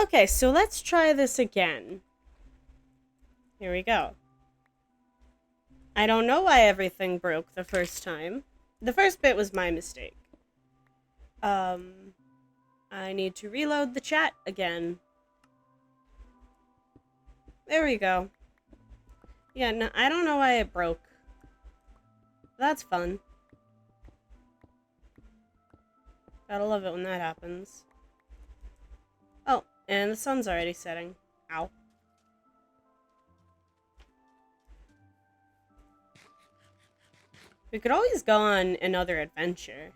Okay, so let's try this again. Here we go. I don't know why everything broke the first time. The first bit was my mistake. I need to reload the chat again. There we go. Yeah, no, I don't know why it broke. That's fun. Gotta love it when that happens. Oh, and the sun's already setting. Ow. We could always go on another adventure.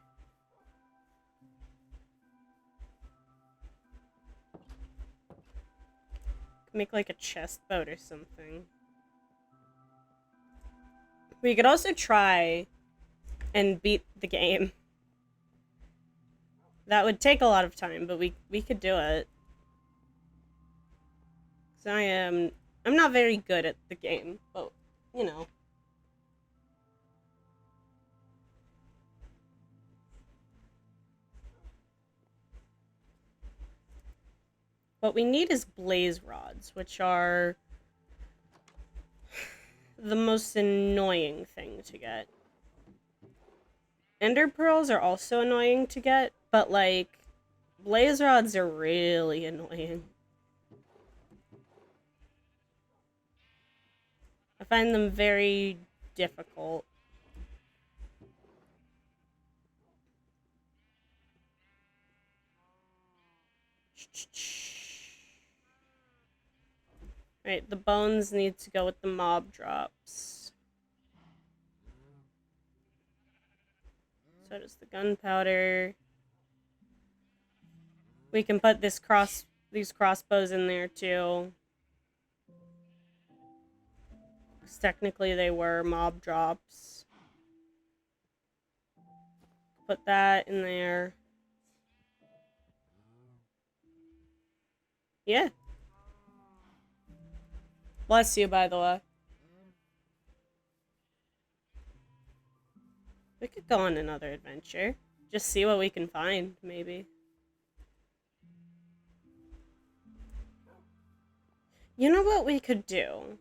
Make like a chest boat or something. We could also try and beat the game. That would take a lot of time, but we could do it. So I'm not very good at the game, but you know. What we need is blaze rods, which are the most annoying thing to get. Ender pearls are also annoying to get, but like blaze rods are really annoying. I find them very difficult. Right, the bones need to go with the mob drops. So does the gunpowder. We can put these crossbows in there too. Because technically they were mob drops. Put that in there. Yeah. Bless you, by the way. We could go on another adventure. Just see what we can find, maybe. You know what we could do?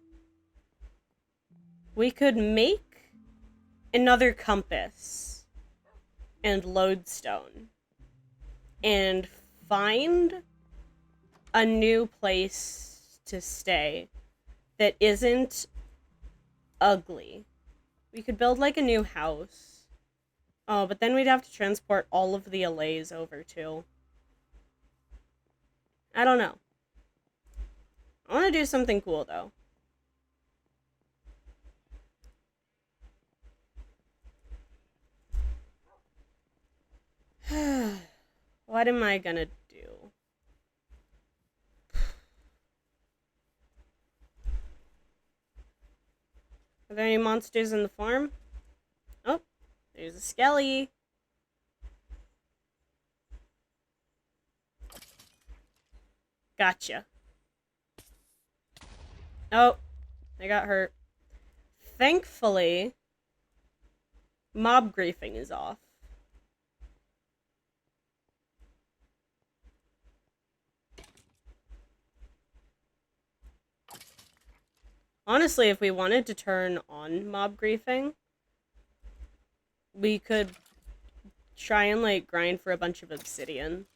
We could make another compass and lodestone and find a new place to stay that isn't ugly. We could build like a new house. Oh, but then we'd have to transport all of the allays over too. I don't know. I want to do something cool though. What am I gonna do? Are there any monsters in the farm? Oh, there's a skelly. Gotcha. Oh, I got hurt. Thankfully, mob griefing is off. Honestly, if we wanted to turn on mob griefing, we could try and like grind for a bunch of obsidian.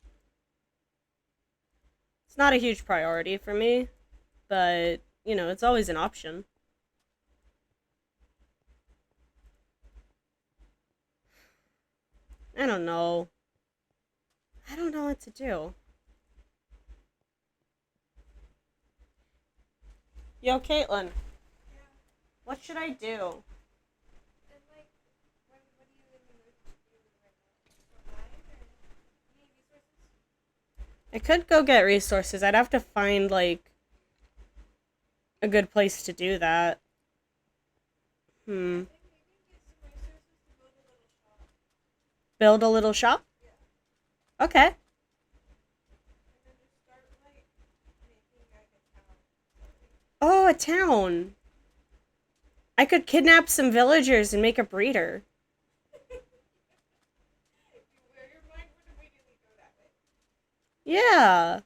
It's not a huge priority for me, but you know, it's always an option. I don't know. I don't know what to do. Yo, Caitlin. What should I do? I could go get resources. I'd have to find, like, a good place to do that. Build a little shop? Okay. Oh, a town. I could kidnap some villagers and make a breeder. Yeah.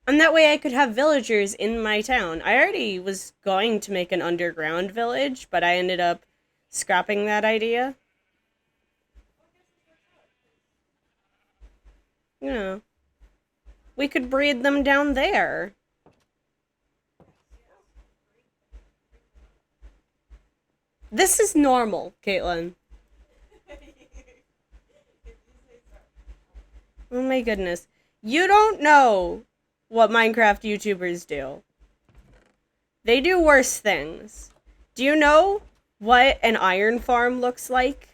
And that way I could have villagers in my town. I already was going to make an underground village, but I ended up scrapping that idea. You know, we could breed them down there. This is normal, Caitlin. Oh my goodness. You don't know what Minecraft YouTubers do. They do worse things. Do you know what an iron farm looks like?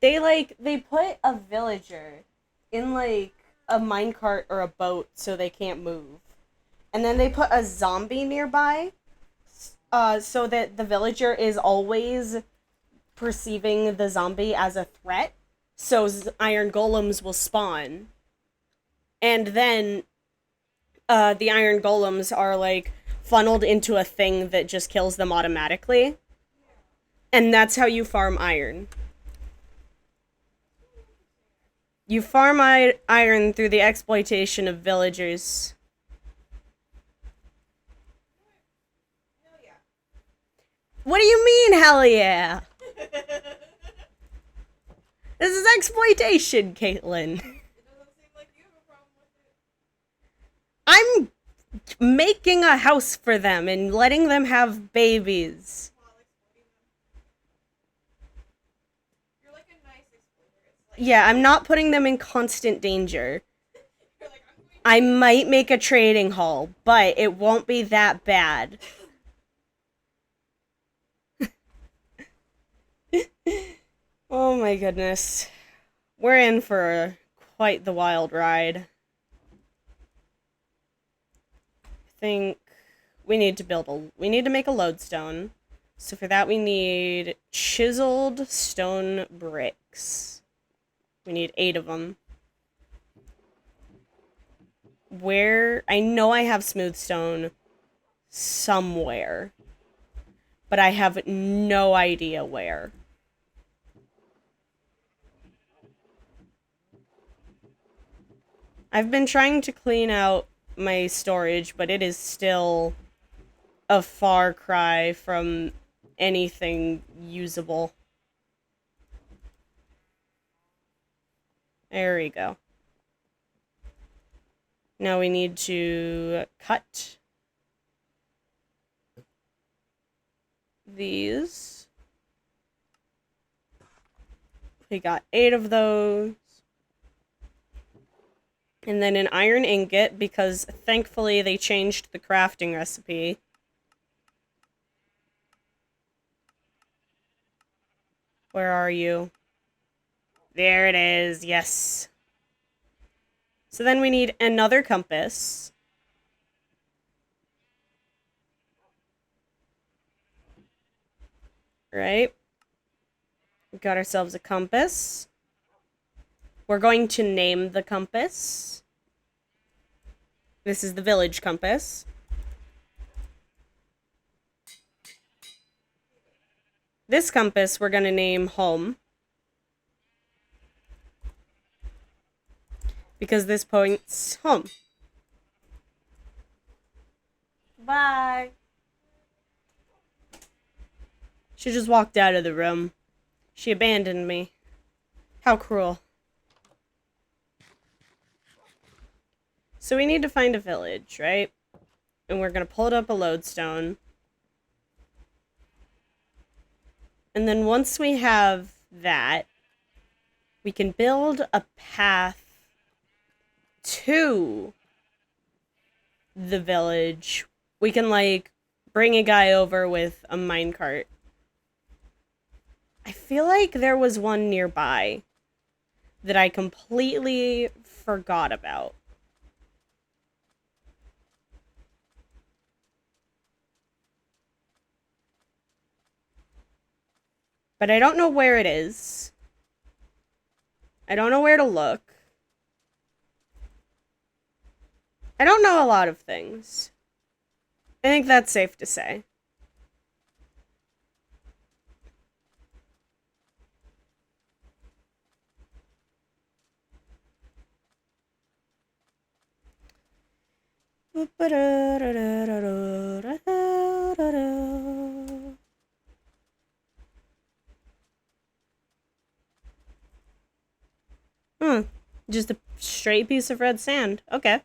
They put a villager in a minecart or a boat so they can't move. And then they put a zombie nearby so that the villager is always perceiving the zombie as a threat. So iron golems will spawn. And then the iron golems are funneled into a thing that just kills them automatically. And that's how you farm iron. You farm iron through the exploitation of villagers. What do you mean, hell yeah? This is exploitation, Caitlin. I'm making a house for them and letting them have babies. Yeah, I'm not putting them in constant danger. I might make a trading hall, but it won't be that bad. Oh my goodness. We're in for quite the wild ride. I think we need to make a lodestone. So for that we need chiseled stone bricks. We need 8 of them. I know I have smooth stone somewhere, but I have no idea where. I've been trying to clean out my storage, but it is still a far cry from anything usable. There we go. Now we need to cut these. We got 8 of those. And then an iron ingot, because thankfully they changed the crafting recipe. Where are you? There it is, yes. So then we need another compass. Right? We got ourselves a compass. We're going to name the compass. This is the village compass. This compass we're going to name home. Because this points home. Bye. She just walked out of the room. She abandoned me. How cruel. So we need to find a village, right? And we're going to pull it up a lodestone. And then once we have that, we can build a path to the village. We can, bring a guy over with a minecart. I feel like there was one nearby that I completely forgot about. But I don't know where it is. I don't know where to look. I don't know a lot of things. I think that's safe to say. Just a straight piece of red sand. Okay.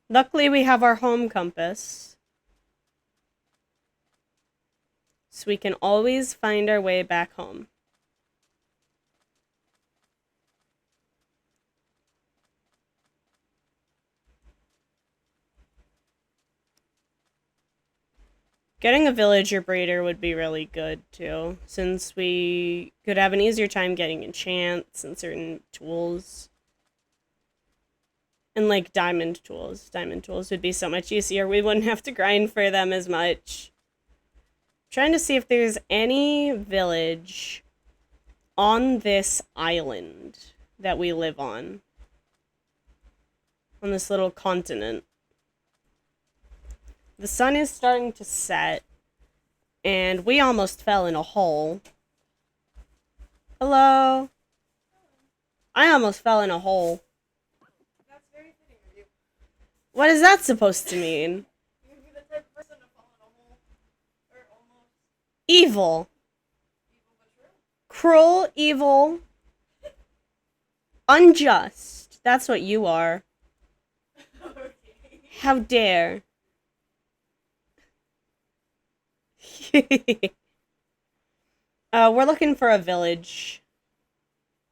Luckily, we have our home compass. So we can always find our way back home. Getting a villager breeder would be really good, too, since we could have an easier time getting enchants and certain tools. And, like, diamond tools. Diamond tools would be so much easier. We wouldn't have to grind for them as much. Trying to see if there's any village on this island that we live on. On this little continent. The sun is starting to set, and we almost fell in a hole. Hello? I almost fell in a hole. That's very fitting of you. What is that supposed to mean? You'd be the type of person to fall in a hole. Or almost. Evil. Evil but true. Cruel, evil, unjust. That's what you are. Okay. How dare. We're looking for a village.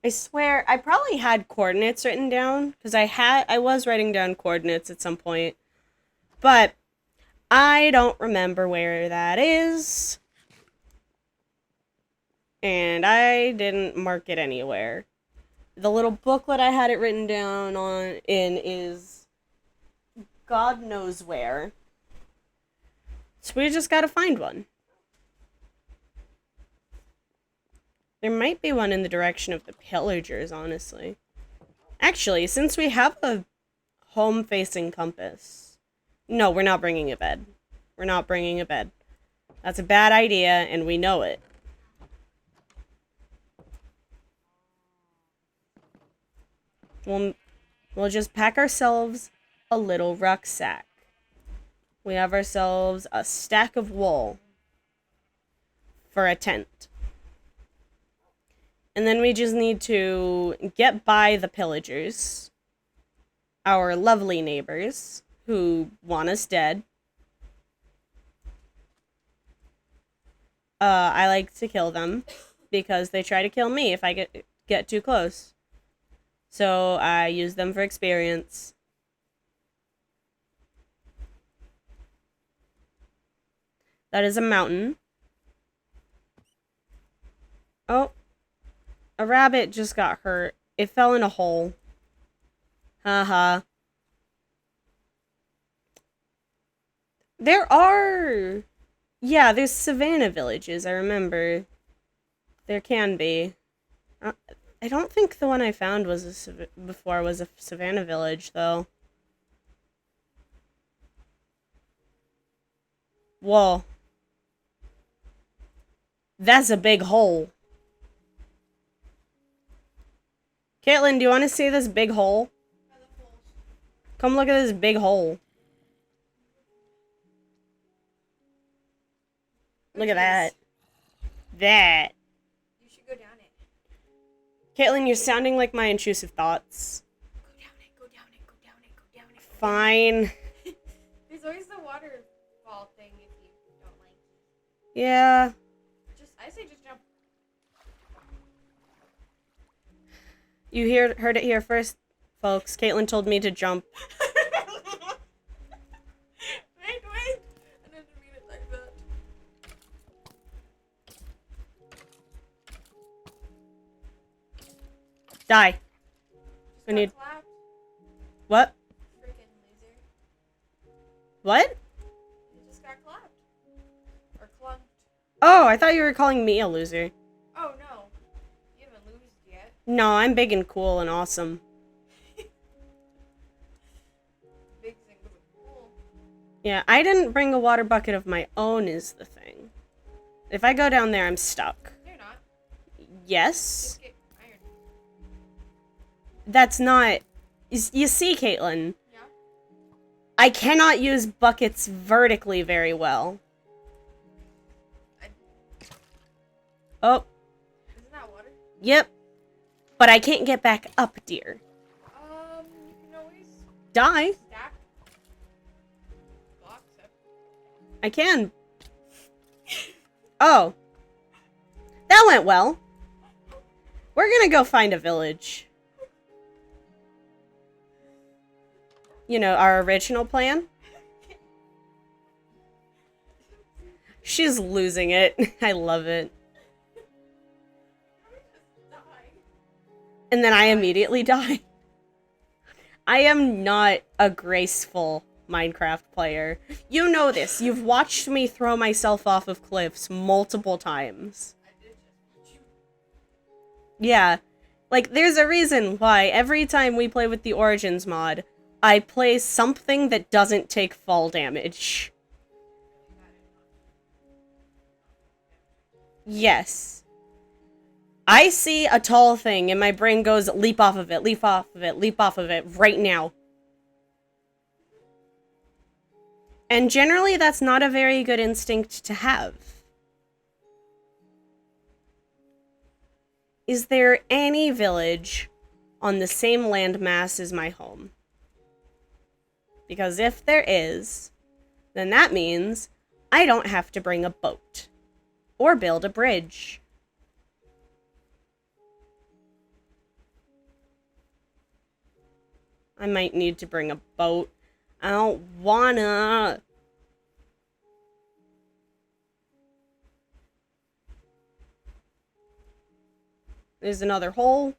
I swear, I probably had coordinates written down, because I was writing down coordinates at some point, but I don't remember where that is, and I didn't mark it anywhere. The little booklet I had it written down in is God knows where, so we just gotta find one. There might be one in the direction of the pillagers, honestly. Actually, since we have a home-facing compass... No, we're not bringing a bed. We're not bringing a bed. That's a bad idea, and we know it. We'll just pack ourselves a little rucksack. We have ourselves a stack of wool for a tent. And then we just need to get by the pillagers, our lovely neighbors, who want us dead. I like to kill them, because they try to kill me if I get too close. So I use them for experience. That is a mountain. Oh. A rabbit just got hurt. It fell in a hole. Haha. There are... Yeah, there's savannah villages, I remember. There can be. I don't think the one I found was before was a savannah village, though. Whoa. That's a big hole. Caitlin, do you want to see this big hole? Come look at this big hole. Look at that. That. You should go down it. Caitlin, you're sounding like my intrusive thoughts. Go down it, go down it, go down it, go down it. Fine. There's always the waterfall thing if you don't like it. Yeah. I say just jump. You heard it here first, folks. Caitlin told me to jump. Wait. I didn't mean it like that. Die. Just I need... clapped. What? Freaking loser. What? You just got clapped. Or clunked. Oh, I thought you were calling me a loser. Oh no. You haven't loosed yet. No, I'm big and cool and awesome. Big thing was cool. Yeah, I didn't bring a water bucket of my own is the thing. If I go down there, I'm stuck. You're not. Yes? Just get iron. That's not... You see, Caitlin, Yeah? I cannot use buckets vertically very well. Oh. Isn't that water? Yep. But I can't get back up, dear. You can always Die. stack blocks up. I can. Oh. That went well. We're gonna go find a village. You know, our original plan. She's losing it. I love it. And then I immediately die. I am not a graceful Minecraft player. You know this. You've watched me throw myself off of cliffs multiple times. Yeah. Like, there's a reason why every time we play with the Origins mod, I play something that doesn't take fall damage. Yes. I see a tall thing and my brain goes, leap off of it, leap off of it, leap off of it, right now. And generally, that's not a very good instinct to have. Is there any village on the same landmass as my home? Because if there is, then that means I don't have to bring a boat or build a bridge. I might need to bring a boat. I don't wanna. There's another hole.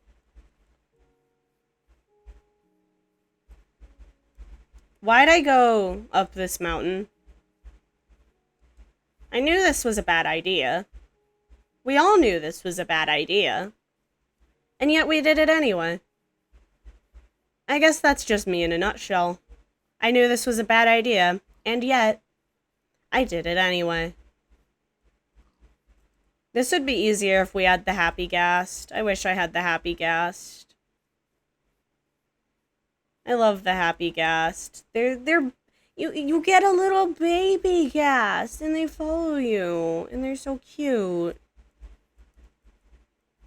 Why'd I go up this mountain? I knew this was a bad idea. We all knew this was a bad idea. And yet we did it anyway. I guess that's just me in a nutshell. I knew this was a bad idea, and yet I did it anyway. This would be easier if we had the happy ghast. I wish I had the happy ghast. I love the happy ghast. You get a little baby ghast and they follow you and they're so cute.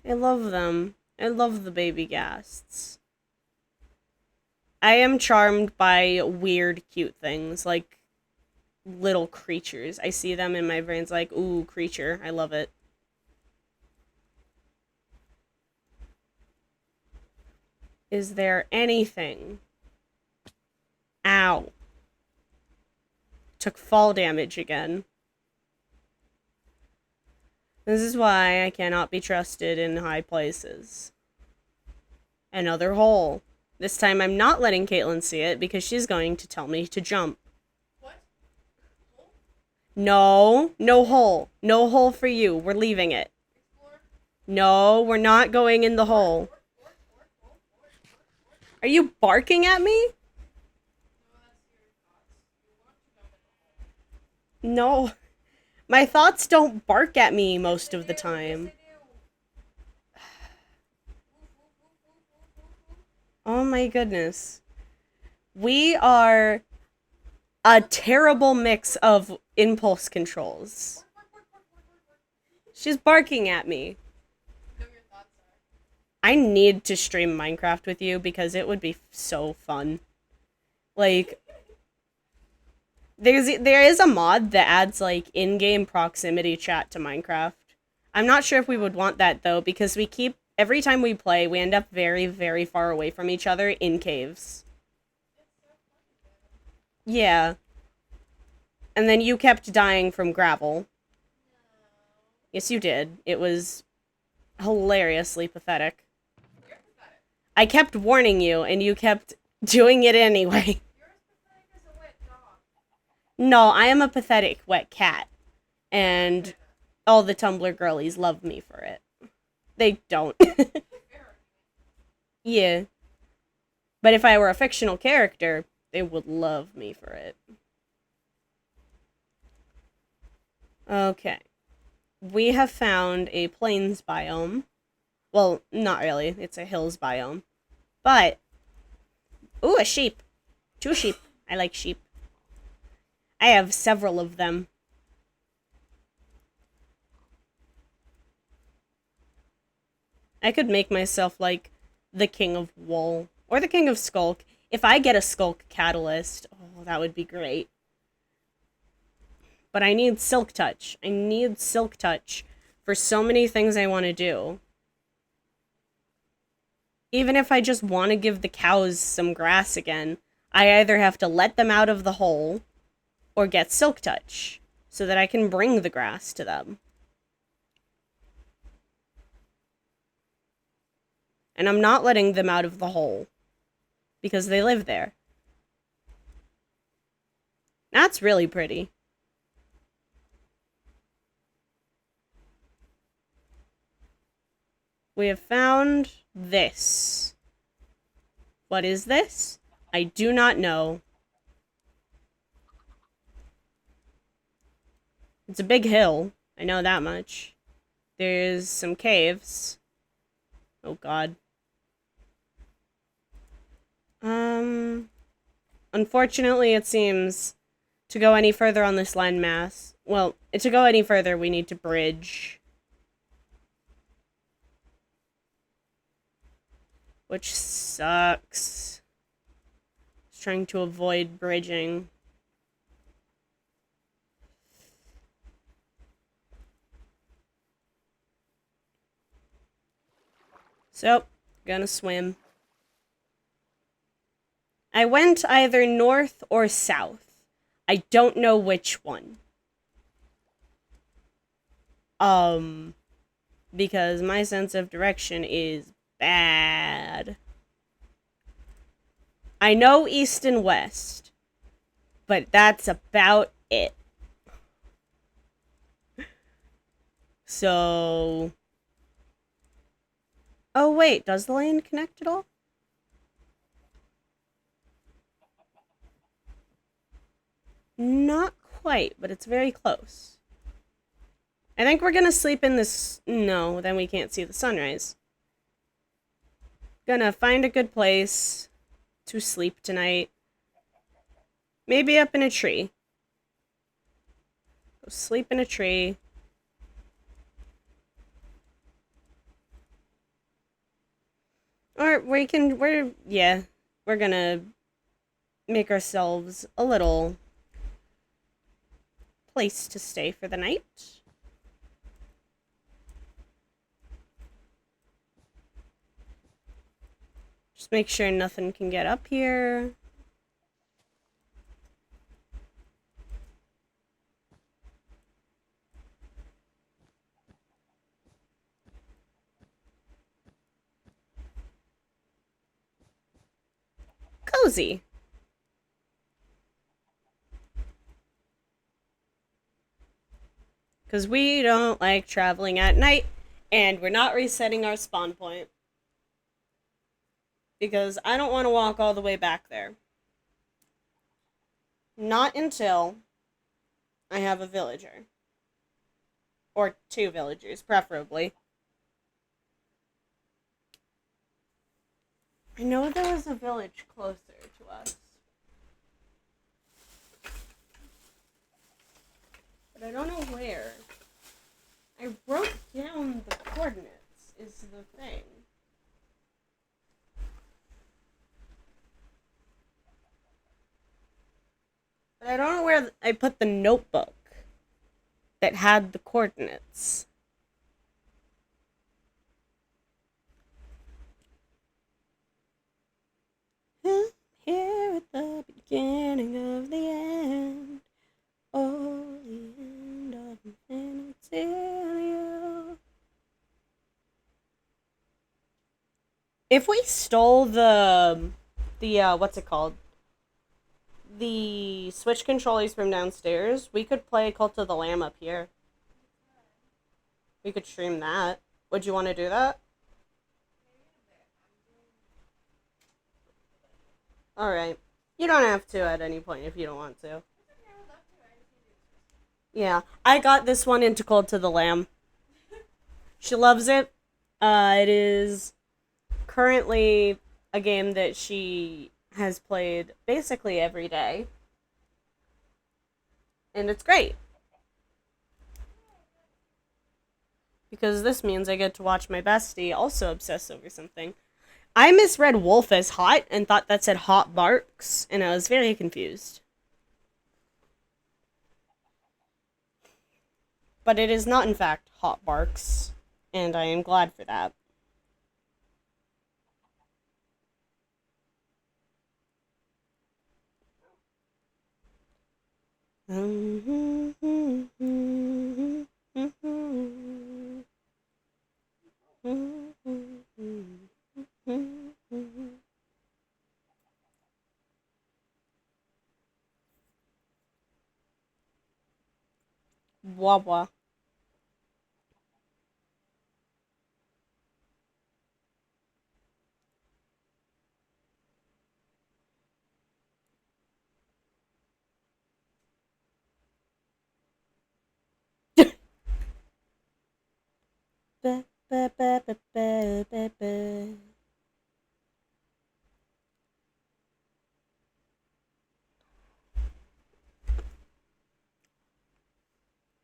I love them. I love the baby ghasts. I am charmed by weird, cute things, like little creatures. I see them and my brain's like, ooh, creature. I love it. Is there anything? Ow. Took fall damage again. This is why I cannot be trusted in high places. Another hole. This time I'm not letting Caitlin see it because she's going to tell me to jump. What? Hole? No, no hole. No hole for you. We're leaving it. Explore? No, we're not going in the hole. Are you barking at me? No. My thoughts don't bark at me most of the time. Oh my goodness. We are a terrible mix of impulse controls. She's barking at me. I need to stream Minecraft with you because it would be so fun. Like, there is a mod that adds, like, in-game proximity chat to Minecraft. I'm not sure if we would want that, though, because every time we play, we end up very, very far away from each other in caves. Yeah. And then you kept dying from gravel. Yes, you did. It was hilariously pathetic. I kept warning you, and you kept doing it anyway. No, I am a pathetic wet cat. And all the Tumblr girlies love me for it. They don't. Yeah. But if I were a fictional character, they would love me for it. Okay. We have found a plains biome. Well, not really. It's a hills biome. But, ooh, a sheep. 2 sheep. I like sheep. I have several of them. I could make myself, like, the king of wool. Or the king of skulk. If I get a skulk catalyst, oh, that would be great. But I need silk touch. I need silk touch for so many things I want to do. Even if I just want to give the cows some grass again, I either have to let them out of the hole or get silk touch so that I can bring the grass to them. And I'm not letting them out of the hole because they live there. That's really pretty. We have found this. What is this? I do not know. It's a big hill. I know that much. There's some caves. Oh god. Unfortunately, it seems to go any further on this landmass. Well, to go any further, we need to bridge. Which sucks. Just trying to avoid bridging. So, gonna swim. I went either north or south. I don't know which one. Because my sense of direction is bad. I know east and west, but that's about it. So... Oh, wait, does the lane connect at all? Not quite, but it's very close. I think we're gonna sleep in this... No, then we can't see the sunrise. Gonna find a good place to sleep tonight. Maybe up in a tree. Go sleep in a tree. Or we're gonna make ourselves a little place to stay for the night. Just make sure nothing can get up here. Cozy. Because we don't like traveling at night, and we're not resetting our spawn point. Because I don't want to walk all the way back there. Not until I have a villager. Or 2 villagers, preferably. I know there was a village closer to us. But I don't know where. I wrote down the coordinates, is the thing. But I don't know where I put the notebook that had the coordinates. Here at the beginning of the end. Oh, the end of infinity. If we stole the what's it called? The Switch controllers from downstairs, we could play Cult of the Lamb up here. We could stream that. Would you want to do that? Alright. You don't have to at any point if you don't want to. Yeah. I got this one into Cult of the Lamb. She loves it. It is currently a game that she has played basically every day. And it's great. Because this means I get to watch my bestie also obsess over something. I misread wolf as hot and thought that said hot barks, and I was very confused. But it is not, in fact, hot barks, and I am glad for that. Wah.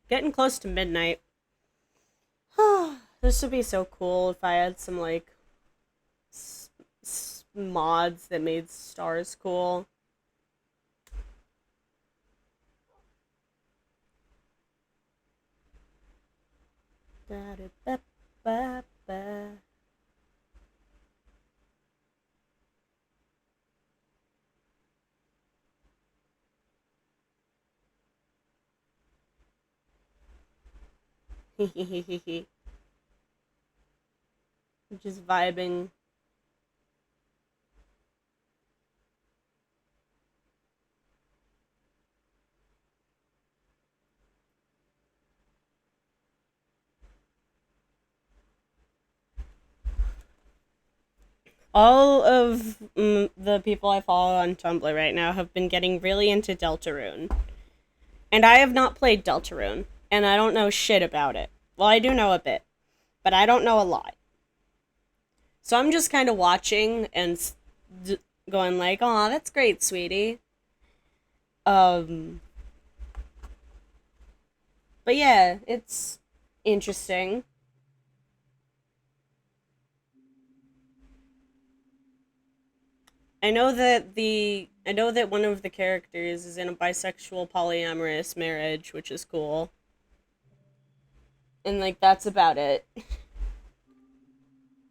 Getting close to midnight. This would be so cool if I had some, like, mods that made stars cool. Just vibing. All of the people I follow on Tumblr right now have been getting really into Deltarune. And I have not played Deltarune, and I don't know shit about it. Well, I do know a bit, but I don't know a lot. So I'm just kind of watching and going like, "Aw, that's great, sweetie." Um, but yeah, it's interesting. I know that one of the characters is in a bisexual polyamorous marriage, which is cool. And like that's about it.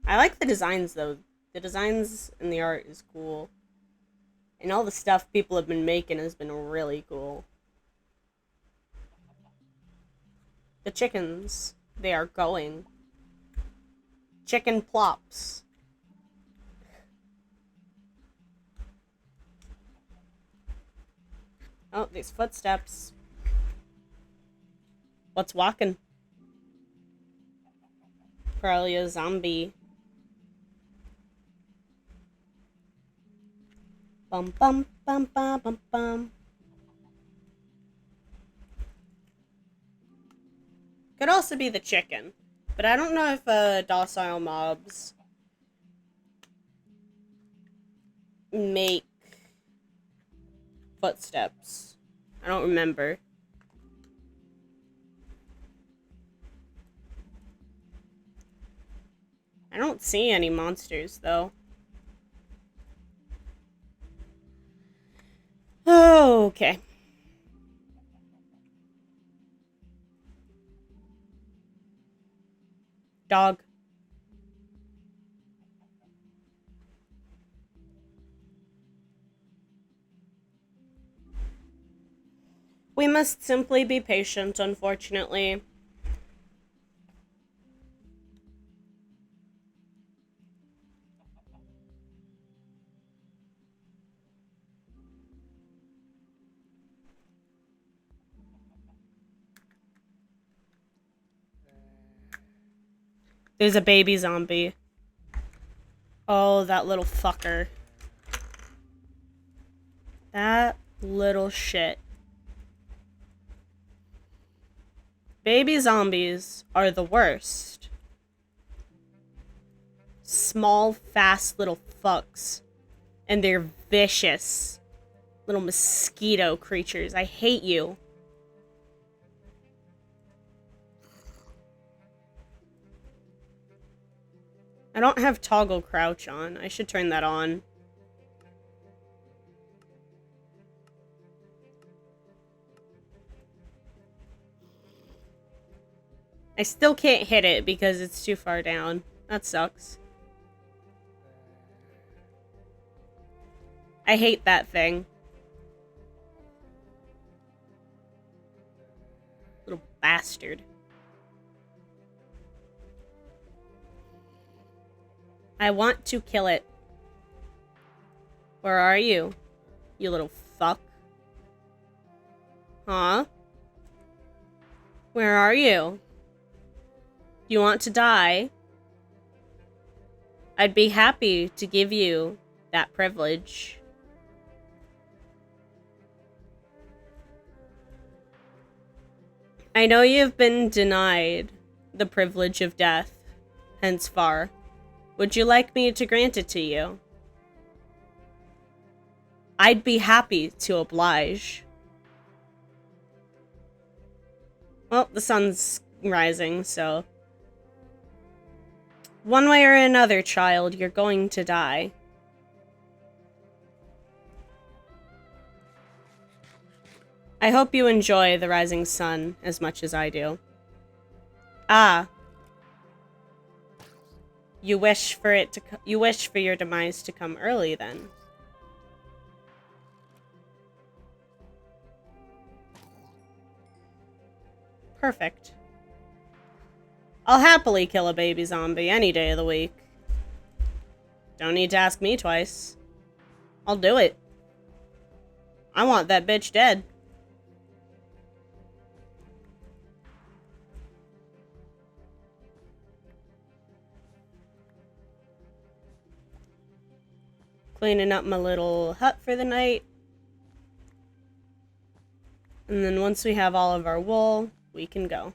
I like the designs though. The designs and the art is cool. And all the stuff people have been making has been really cool. The chickens, they are going. Chicken plops. Oh, these footsteps. What's walking? Probably a zombie. Bum bum bum bum bum bum. Could also be the chicken. But I don't know if docile mobs make footsteps. I don't remember. I don't see any monsters though. Oh, okay. Dog. We must simply be patient, unfortunately. There's a baby zombie. Oh, that little fucker. That little shit. Baby zombies are the worst. Small, fast little fucks. And they're vicious. Little mosquito creatures. I hate you. I don't have toggle crouch on. I should turn that on. I still can't hit it because it's too far down. That sucks. I hate that thing. Little bastard. I want to kill it. Where are you? You little fuck. Huh? Where are you? You want to die? I'd be happy to give you that privilege. I know you've been denied the privilege of death, hence far. Would you like me to grant it to you? I'd be happy to oblige. Well, the sun's rising, so... One way or another, child, you're going to die. I hope you enjoy the rising sun as much as I do. Ah. You wish for your demise to come early, then. Perfect. I'll happily kill a baby zombie any day of the week. Don't need to ask me twice. I'll do it. I want that bitch dead. Cleaning up my little hut for the night. And then once we have all of our wool, we can go.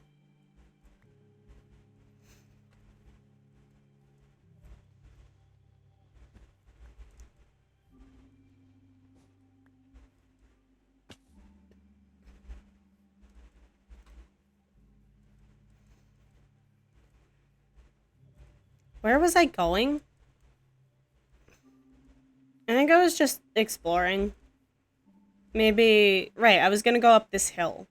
Where was I going? I think I was just exploring. Maybe... Right, I was gonna go up this hill.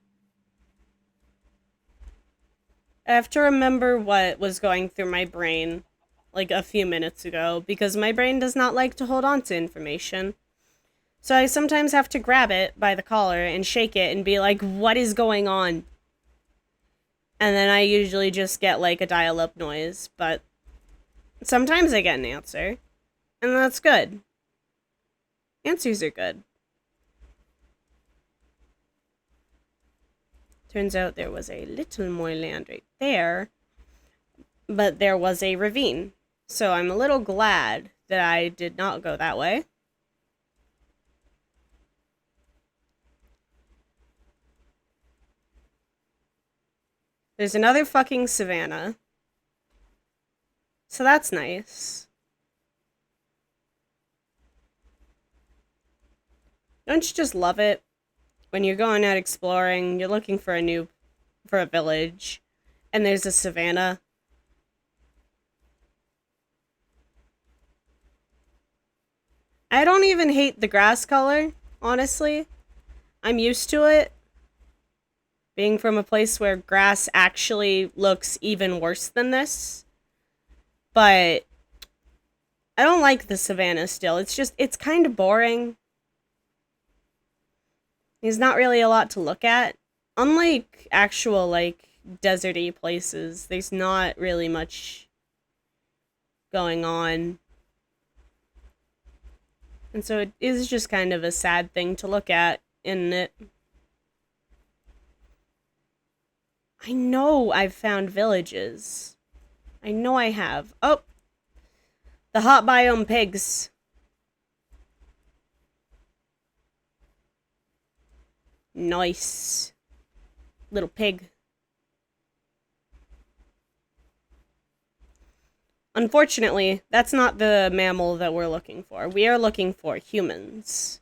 I have to remember what was going through my brain, like, a few minutes ago, because my brain does not like to hold on to information. So I sometimes have to grab it by the collar and shake it and be like, what is going on? And then I usually just get, like, a dial-up noise, but sometimes I get an answer. And that's good. Answers are good. Turns out there was a little more land right there, but there was a ravine. So I'm a little glad that I did not go that way. There's another fucking savanna. So that's nice. Don't you just love it? When you're going out exploring, you're looking for a village, and there's a savanna. I don't even hate the grass color, honestly. I'm used to it. Being from a place where grass actually looks even worse than this. But I don't like the savanna still. It's kind of boring. There's not really a lot to look at. Unlike actual, like, deserty places, there's not really much going on. And so it is just kind of a sad thing to look at, isn't it? I know I've found villages. I know I have. Oh! The hot biome pigs. Nice. Little pig. Unfortunately, that's not the mammal that we're looking for. We are looking for humans.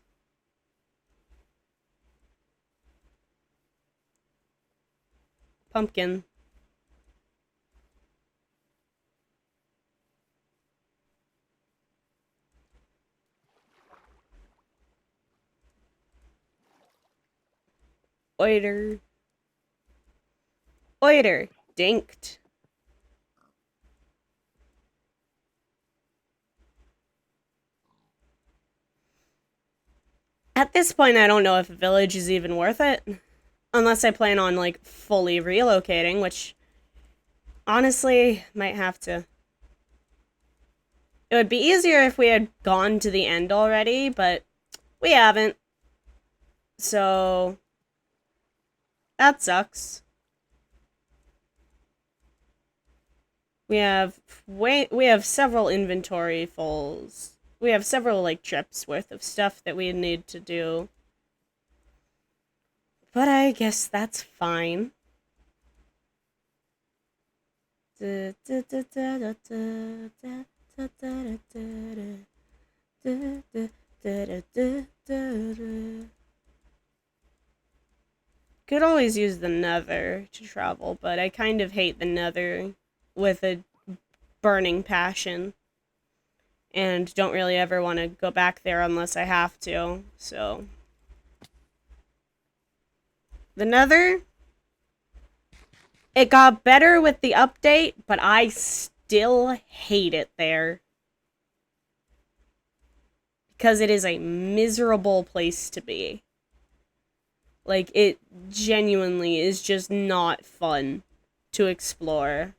Pumpkin. Oiter. Oiter. Dinked. At this point, I don't know if a village is even worth it. Unless I plan on, like, fully relocating, which, honestly, might have to. It would be easier if we had gone to the end already, but we haven't. So, that sucks. We have several inventory fulls. We have several, like, trips worth of stuff that we need to do. But I guess that's fine. Could always use the nether to travel, but I kind of hate the nether with a burning passion. And don't really ever want to go back there unless I have to, so. The nether, it got better with the update, but I still hate it there. Because it is a miserable place to be. Like, it genuinely is just not fun to explore.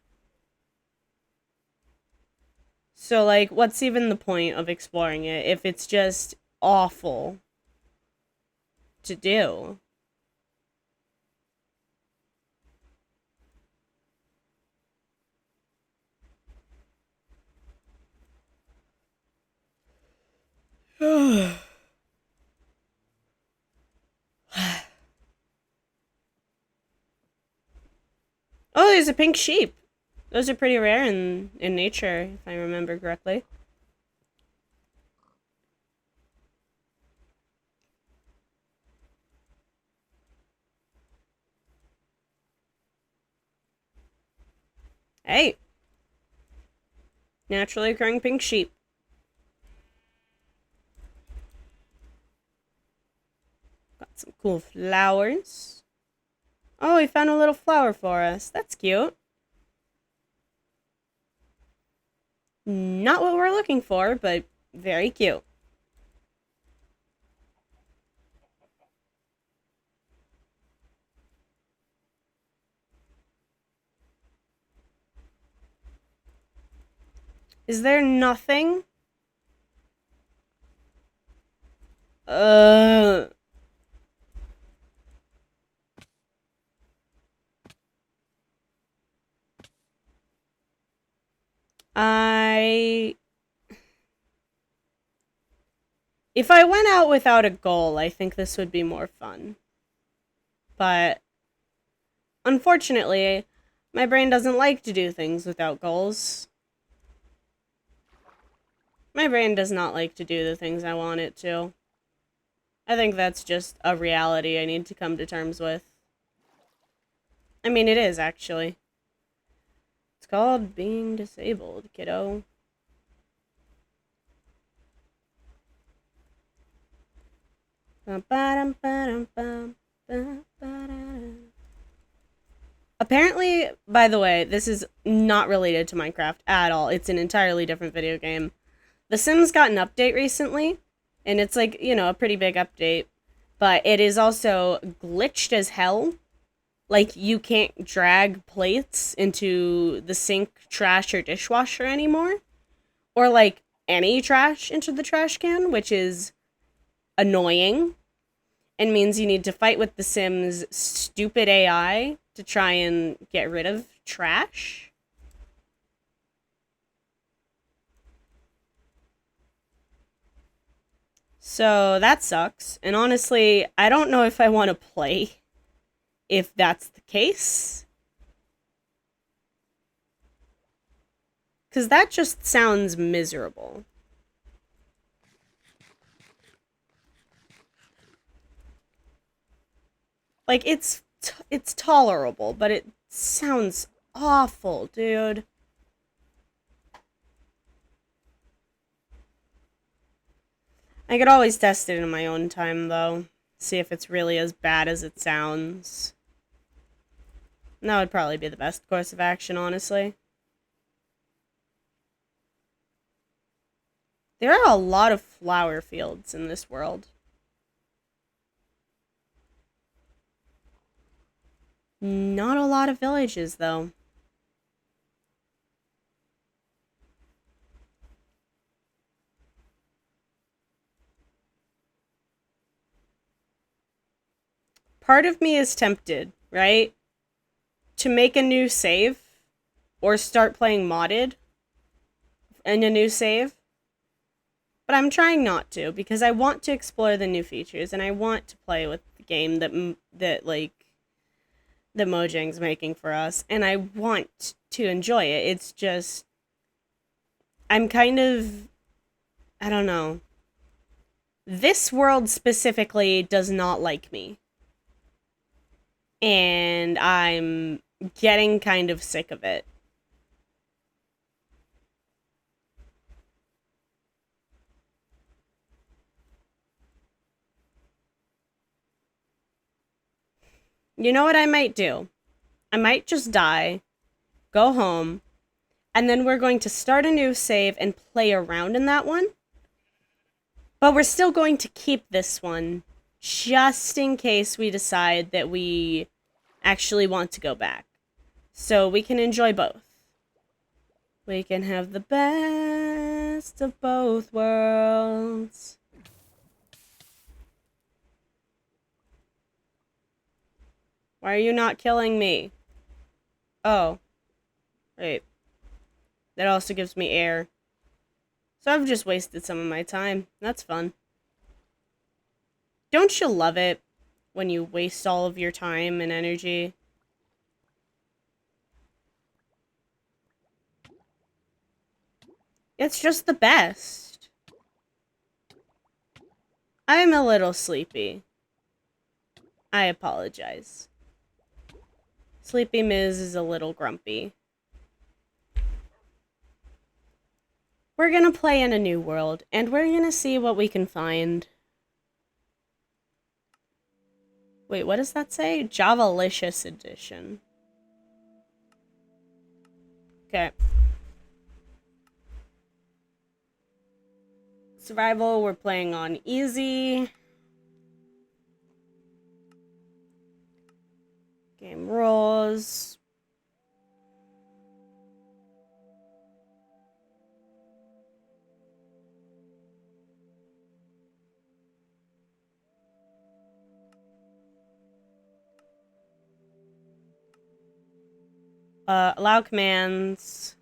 So, like, what's even the point of exploring it if it's just awful to do? Oh, there's a pink sheep. Those are pretty rare in nature, if I remember correctly. Hey! Naturally occurring pink sheep. Got some cool flowers. Oh, we found a little flower for us. That's cute. Not what we're looking for, but very cute. Is there nothing? Uh... I... If I went out without a goal, I think this would be more fun. But... Unfortunately, my brain doesn't like to do things without goals. My brain does not like to do the things I want it to. I think that's just a reality I need to come to terms with. I mean, it is, actually. It's called being disabled, kiddo. Apparently, by the way, this is not related to Minecraft at all. It's an entirely different video game. The Sims got an update recently, and it's like, you know, a pretty big update. But it is also glitched as hell. Like, you can't drag plates into the sink, trash, or dishwasher anymore. Or, like, any trash into the trash can, which is annoying. And means you need to fight with the Sims' stupid AI to try and get rid of trash. So that sucks. And honestly, I don't know if I want to play if that's the case. Because that just sounds miserable. Like, it's tolerable, but it sounds awful, dude. I could always test it in my own time, though. See if it's really as bad as it sounds. And that would probably be the best course of action, honestly. There are a lot of flower fields in this world. Not a lot of villages, though. Part of me is tempted, right? To make a new save or start playing modded in a new save. But I'm trying not to because I want to explore the new features and I want to play with the game that Mojang's making for us, and I want to enjoy it. It's just I'm kind of, I don't know. This world specifically does not like me. And I'm getting kind of sick of it. You know what I might do? I might just die, go home, and then we're going to start a new save and play around in that one. But we're still going to keep this one just in case we decide that we actually want to go back. So we can enjoy both. We can have the best of both worlds. Why are you not killing me? Oh. Wait. That also gives me air. So I've just wasted some of my time. That's fun. Don't you love it when you waste all of your time and energy? It's just the best. I'm a little sleepy. I apologize. Sleepy Miz is a little grumpy. We're gonna play in a new world, and we're gonna see what we can find. Wait, what does that say? Javelicious edition. Okay. Survival, we're playing on easy. Game rules. Allow commands.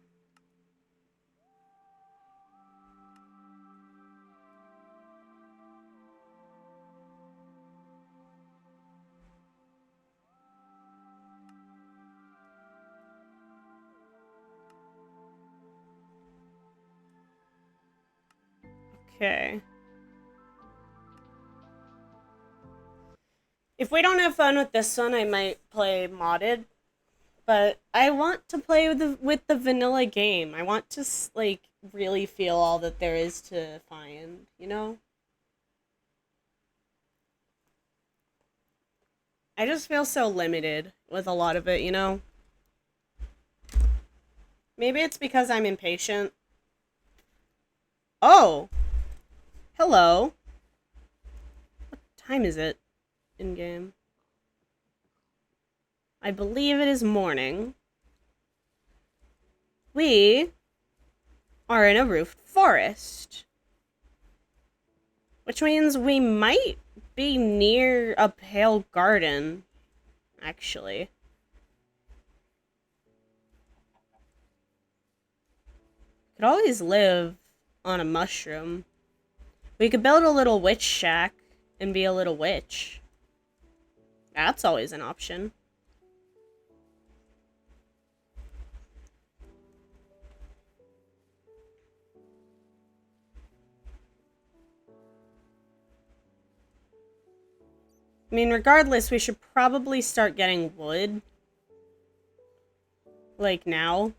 Okay. If we don't have fun with this one, I might play modded. But I want to play with the vanilla game. I want to like really feel all that there is to find, you know? I just feel so limited with a lot of it, you know? Maybe it's because I'm impatient. Oh! Hello. What time is it in game? I believe it is morning. We are in a roofed forest. Which means we might be near a pale garden, actually. Could always live on a mushroom. We could build a little witch shack and be a little witch. That's always an option. I mean, regardless, we should probably start getting wood. Like, now.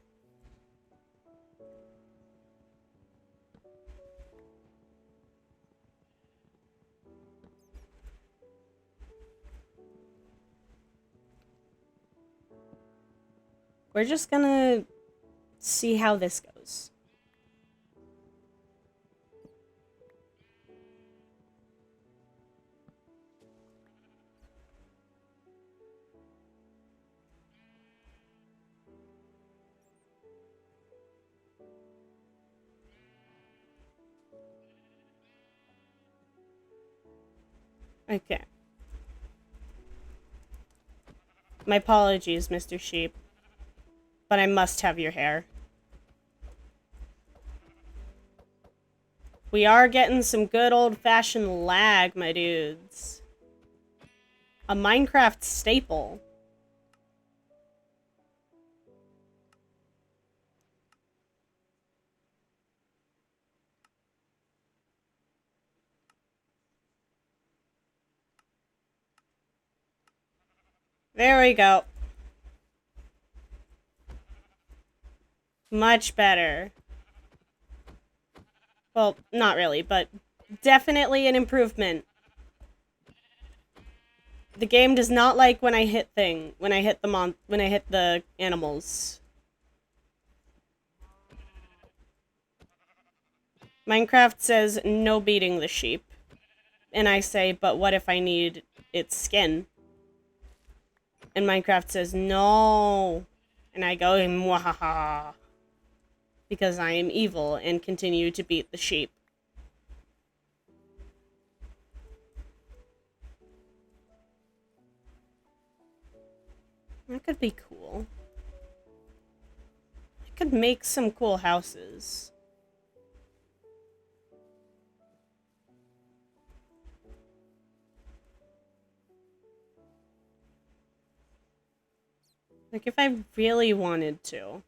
We're just gonna see how this goes. Okay. My apologies, Mr. Sheep. But I must have your hair. We are getting some good old-fashioned lag, my dudes. A Minecraft staple. There we go. Much better. Well, not really, but definitely an improvement. The game does not like when I hit when I hit the animals. Minecraft says no beating the sheep. And I say, but what if I need its skin? And Minecraft says no. And I go, mwahaha. Because I am evil and continue to beat the sheep. That could be cool. I could make some cool houses. Like, if I really wanted to,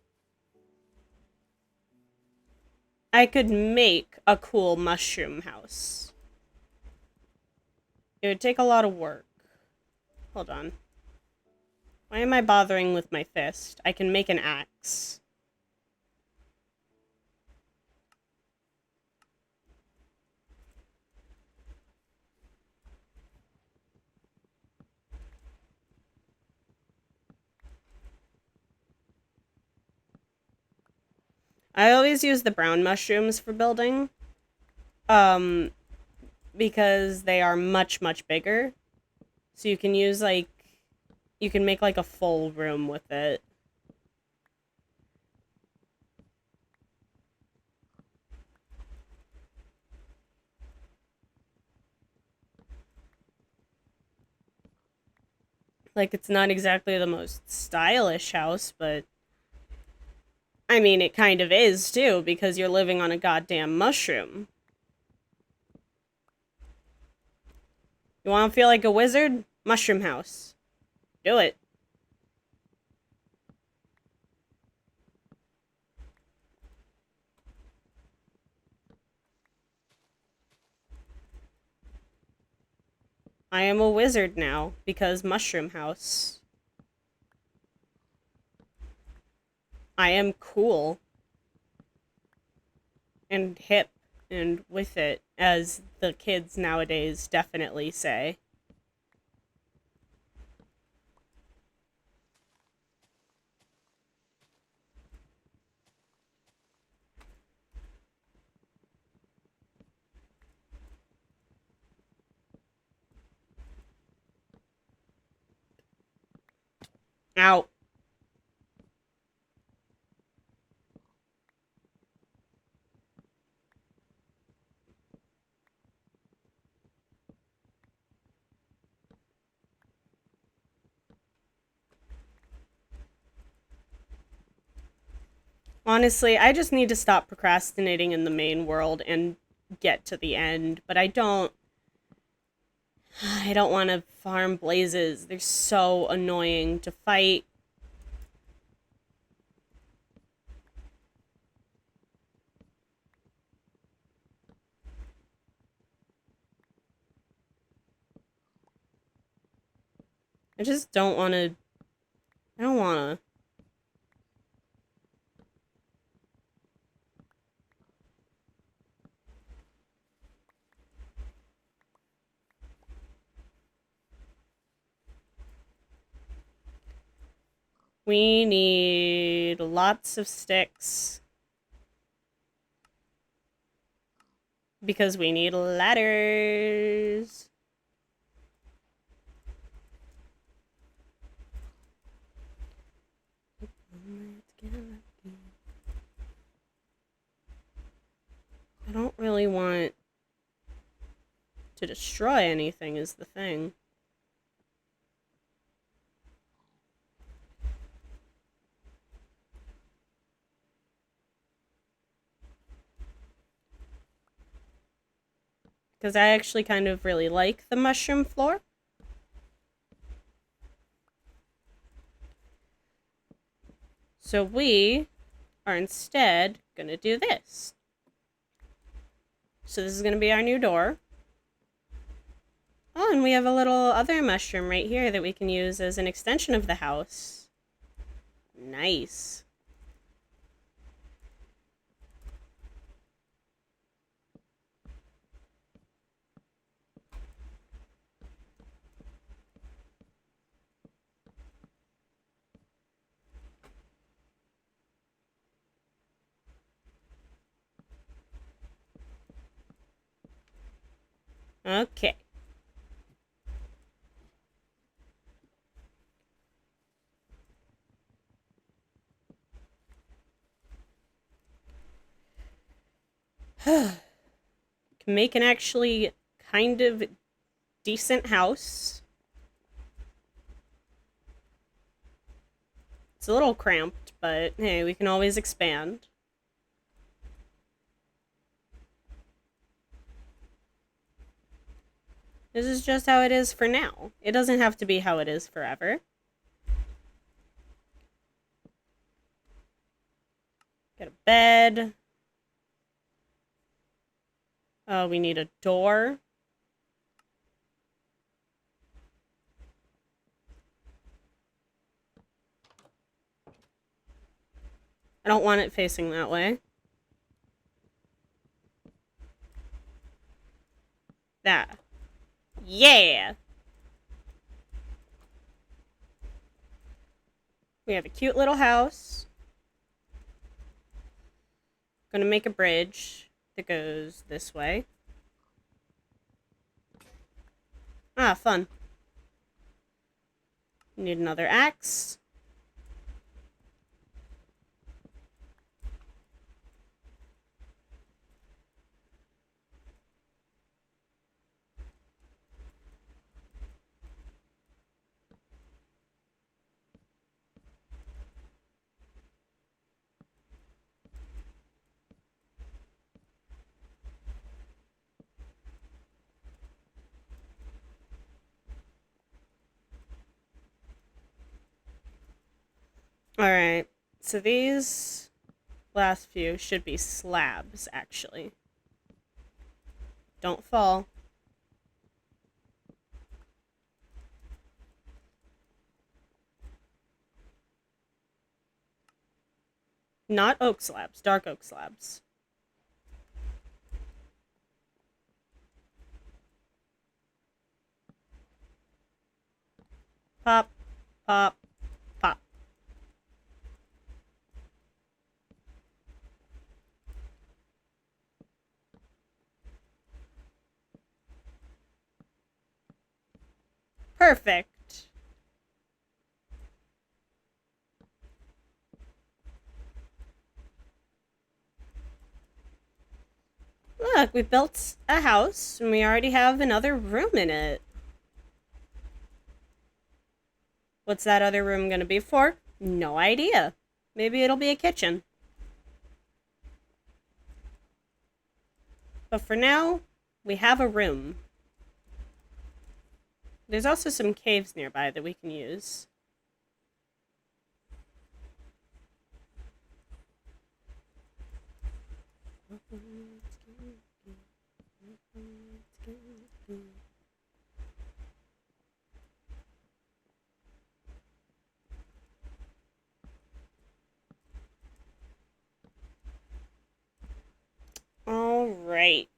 I could make a cool mushroom house. It would take a lot of work. Hold on. Why am I bothering with my fist? I can make an axe. I always use the brown mushrooms for building. Um, because they are much, much bigger. So you can use, like, you can make, like, a full room with it. Like, it's not exactly the most stylish house, but I mean, it kind of is, too, because you're living on a goddamn mushroom. You want to feel like a wizard? Mushroom house. Do it. I am a wizard now, because mushroom house. I am cool. And hip. And with it, as the kids nowadays definitely say. Ow. Honestly, I just need to stop procrastinating in the main world and get to the end, but I don't want to farm blazes. They're so annoying to fight. I just don't want to. I don't want to. We need lots of sticks. Because we need ladders. I don't really want to destroy anything is the thing. Because I actually kind of really like the mushroom floor. So we are instead going to do this. So this is going to be our new door. Oh, and we have a little other mushroom right here that we can use as an extension of the house. Nice. Okay. Can make an actually kind of decent house. It's a little cramped, but hey, we can always expand. This is just how it is for now. It doesn't have to be how it is forever. Get a bed. Oh, we need a door. I don't want it facing that way. That. Yeah! We have a cute little house. Gonna make a bridge that goes this way. Ah, fun. Need another axe. Alright, so these last few should be slabs, actually. Don't fall. Not oak slabs, dark oak slabs. Pop, pop, pop. Perfect. Look, we built a house and we already have another room in it. What's that other room gonna be for? No idea. Maybe it'll be a kitchen. But for now, we have a room. There's also some caves nearby that we can use. All right.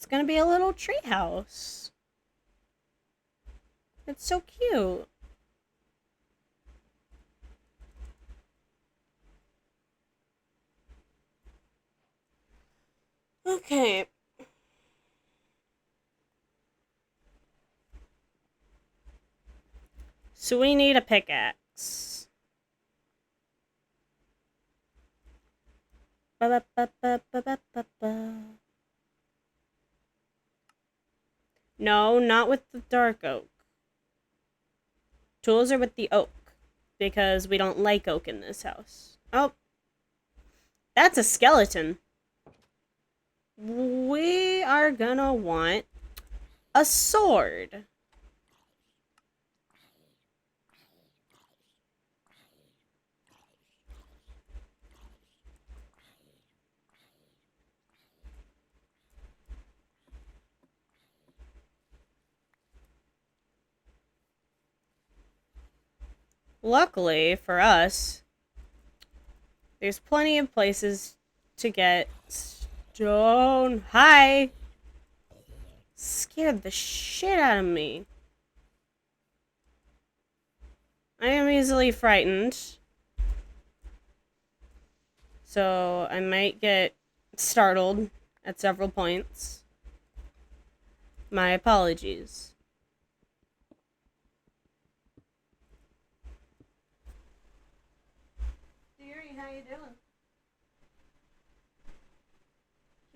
It's gonna be a little tree house. It's so cute. Okay. So we need a pickaxe. Ba-ba-ba-ba-ba-ba-ba. No, not with the dark oak. Tools are with the oak. Because we don't like oak in this house. Oh. That's a skeleton. We are gonna want a sword. Luckily for us, there's plenty of places to get stone. Hi! Scared the shit out of me. I am easily frightened. So I might get startled at several points. My apologies. Dearie, how you doing?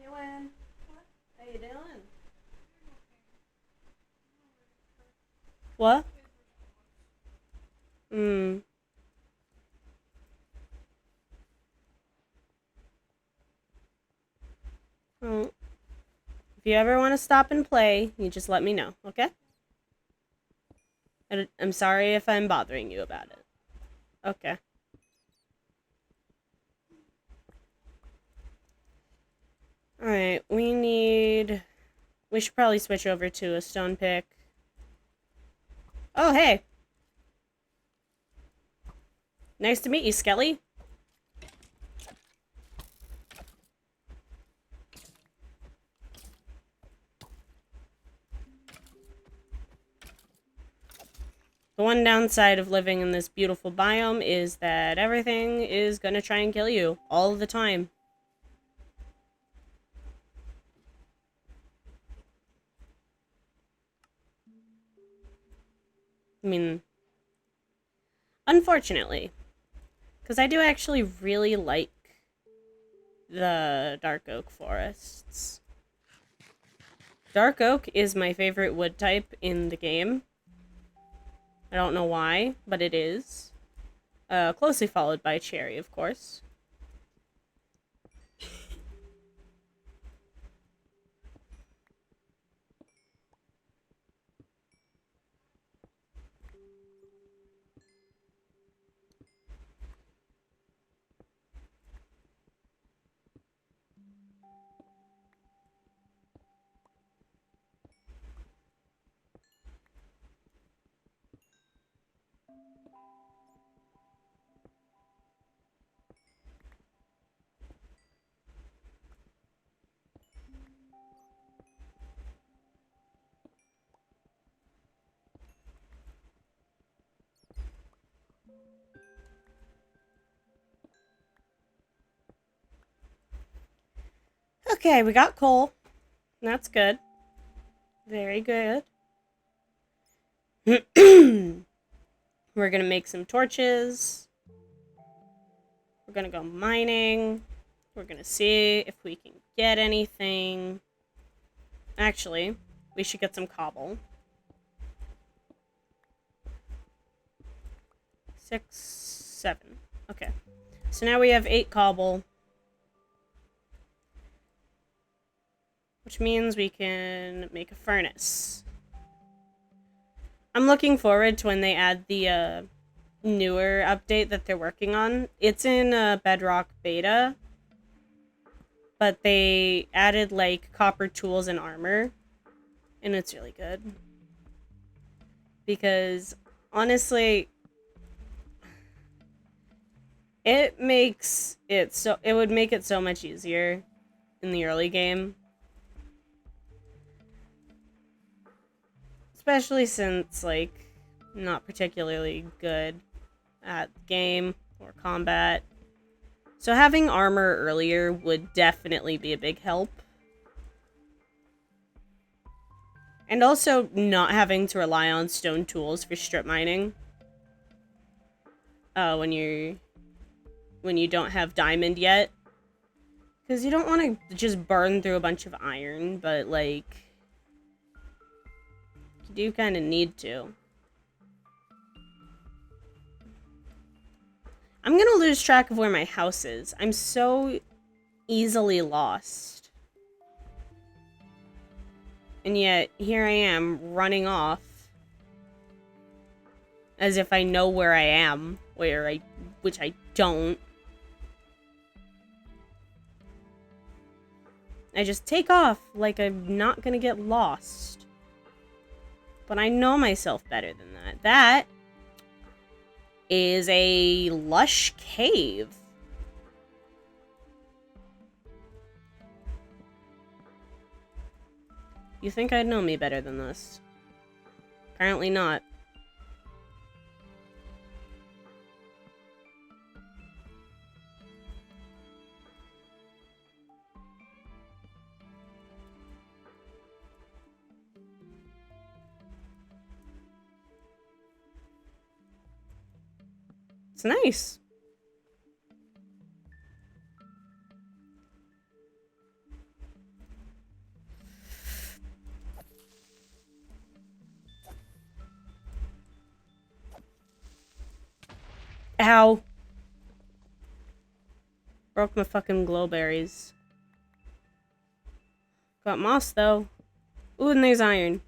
Keelan? What? How you doing? What? Well, if you ever want to stop and play, you just let me know, okay? I'm sorry if I'm bothering you about it. Okay. Alright, we should probably switch over to a stone pick. Oh, hey! Nice to meet you, Skelly. The one downside of living in this beautiful biome is that everything is gonna try and kill you all the time. I mean, unfortunately. Because I do actually really like the dark oak forests. Dark oak is my favorite wood type in the game. I don't know why, but it is. Closely followed by cherry, of course. Okay, we got coal. That's good. Very good. We're gonna make some torches. We're gonna go mining. We're gonna see if we can get anything. Actually, we should get some cobble. 6, 7. Okay. So now we have 8 cobble. Which means we can make a furnace. I'm looking forward to when they add the newer update that they're working on. It's in Bedrock Beta. But they added, like, copper tools and armor. And it's really good. Because, honestly, it makes it so... It would make it so much easier in the early game. Especially since, like, I'm not particularly good at the game or combat. So having armor earlier would definitely be a big help. And also not having to rely on stone tools for strip mining. When you don't have diamond yet. Because you don't want to just burn through a bunch of iron, but, like, you do kind of need to. I'm gonna lose track of where my house is. I'm so easily lost. And yet, here I am, running off. As if I know where I am. Which I don't. I just take off like I'm not gonna get lost. But I know myself better than that. That is a lush cave. You think I'd know me better than this? Apparently not. It's nice. Ow. Broke my fucking glowberries. Got moss, though. Ooh, and there's iron.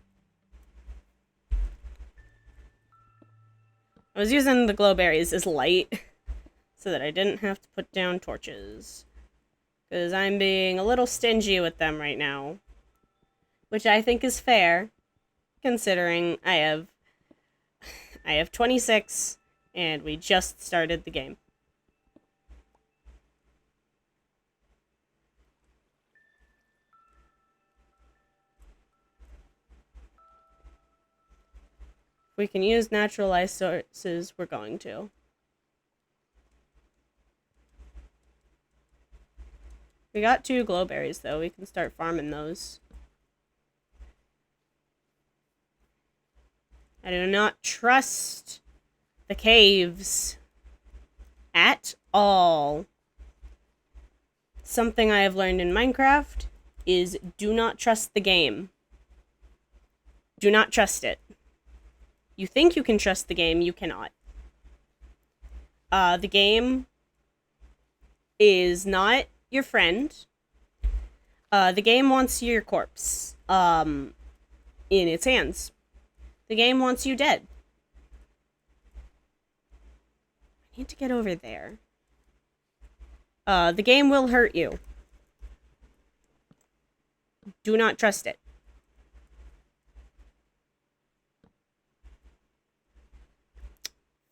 I was using the glowberries as light so that I didn't have to put down torches. Because I'm being a little stingy with them right now. Which I think is fair, considering I have 26, and we just started the game. If we can use natural light sources, we're going to. We got 2 glowberries, though. We can start farming those. I do not trust the caves at all. Something I have learned in Minecraft is do not trust the game. Do not trust it. You think you can trust the game, you cannot. The game is not your friend. The game wants your corpse, in its hands. The game wants you dead. I need to get over there. The game will hurt you. Do not trust it.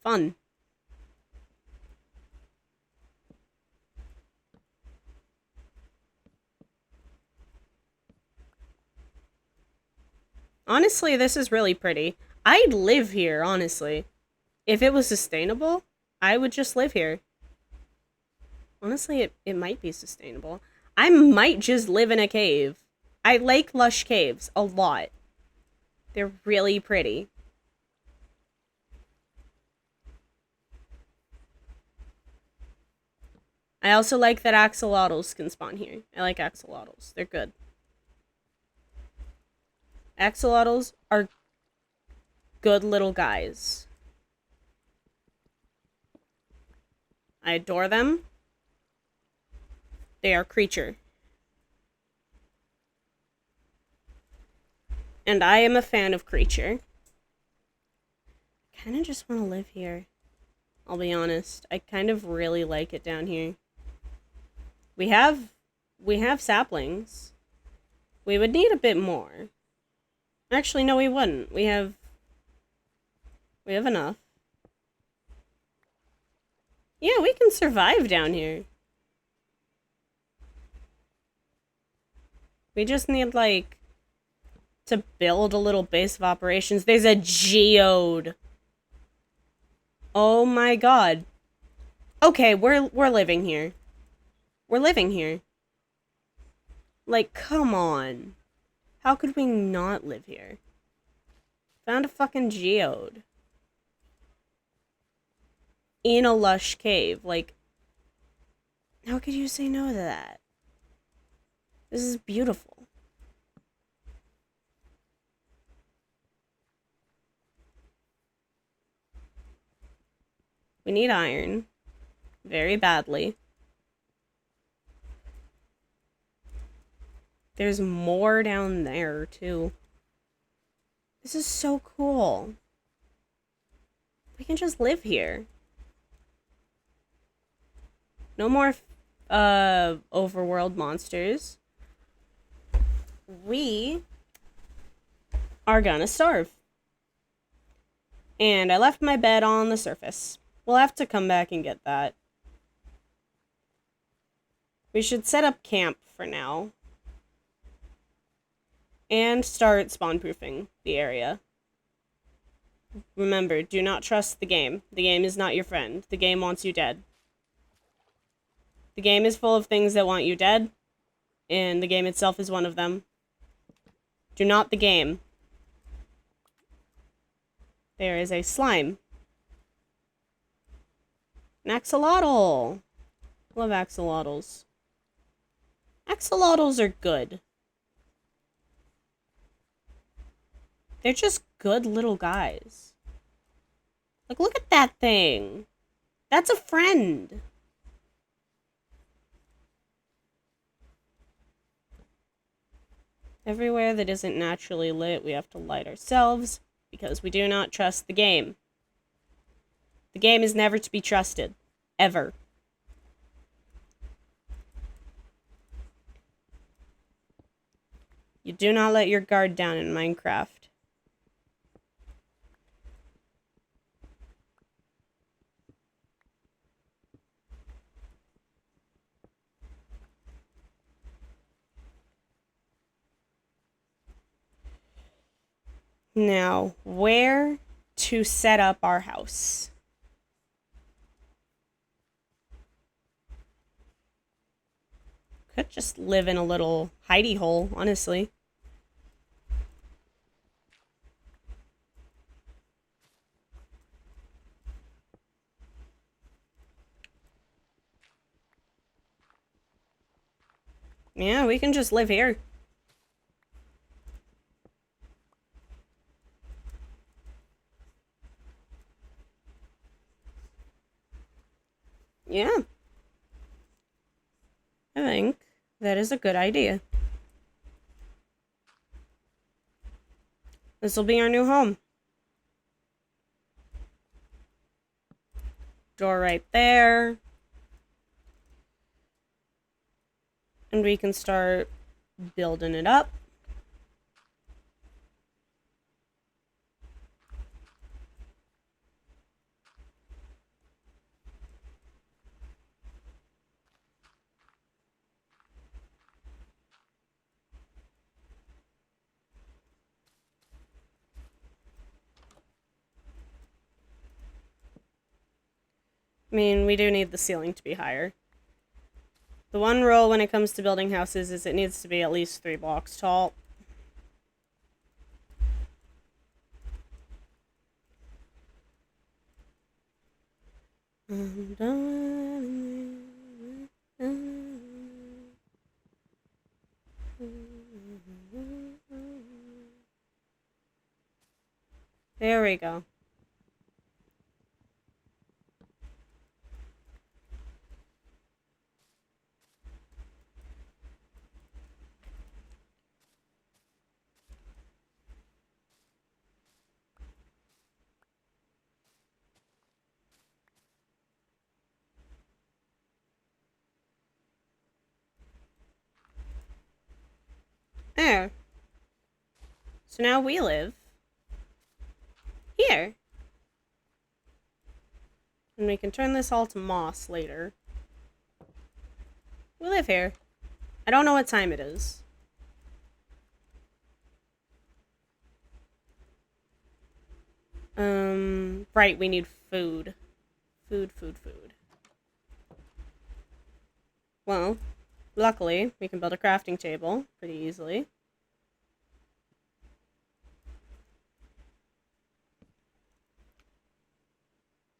Fun. Honestly, this is really pretty. I'd live here, honestly. If it was sustainable, I would just live here. Honestly, it might be sustainable. I might just live in a cave. I like lush caves a lot. They're really pretty. I also like that axolotls can spawn here. I like axolotls. They're good. Axolotls are good little guys. I adore them. They are creature. And I am a fan of creature. I kind of just want to live here. I'll be honest. I kind of really like it down here. We have saplings. We would need a bit more. Actually, no, we wouldn't. We have enough. Yeah, we can survive down here. We just need, like, to build a little base of operations. There's a geode. Oh my god. Okay, we're living here. We're living here. Like, come on. How could we not live here? Found a fucking geode. In a lush cave. Like, how could you say no to that? This is beautiful. We need iron. Very badly. There's more down there, too. This is so cool. We can just live here. No more, overworld monsters. We are gonna starve. And I left my bed on the surface. We'll have to come back and get that. We should set up camp for now. And start spawn-proofing the area. Remember, do not trust the game. The game is not your friend. The game wants you dead. The game is full of things that want you dead, and the game itself is one of them. Do not the game. There is a slime. An axolotl. Love axolotls. Axolotls are good. They're just good little guys. Like, look at that thing. That's a friend. Everywhere that isn't naturally lit, we have to light ourselves, because we do not trust the game. The game is never to be trusted. Ever. You do not let your guard down in Minecraft. Now, where to set up our house? Could just live in a little hidey hole, honestly. Yeah, we can just live here. Yeah. I think that is a good idea. This will be our new home. Door right there. And we can start building it up. I mean, we do need the ceiling to be higher. The one rule when it comes to building houses is it needs to be at least 3 blocks tall. There we go. There. So now we live here. And we can turn this all to moss later. We live here. I don't know what time it is. Right, we need food. Food. Well, luckily, we can build a crafting table pretty easily.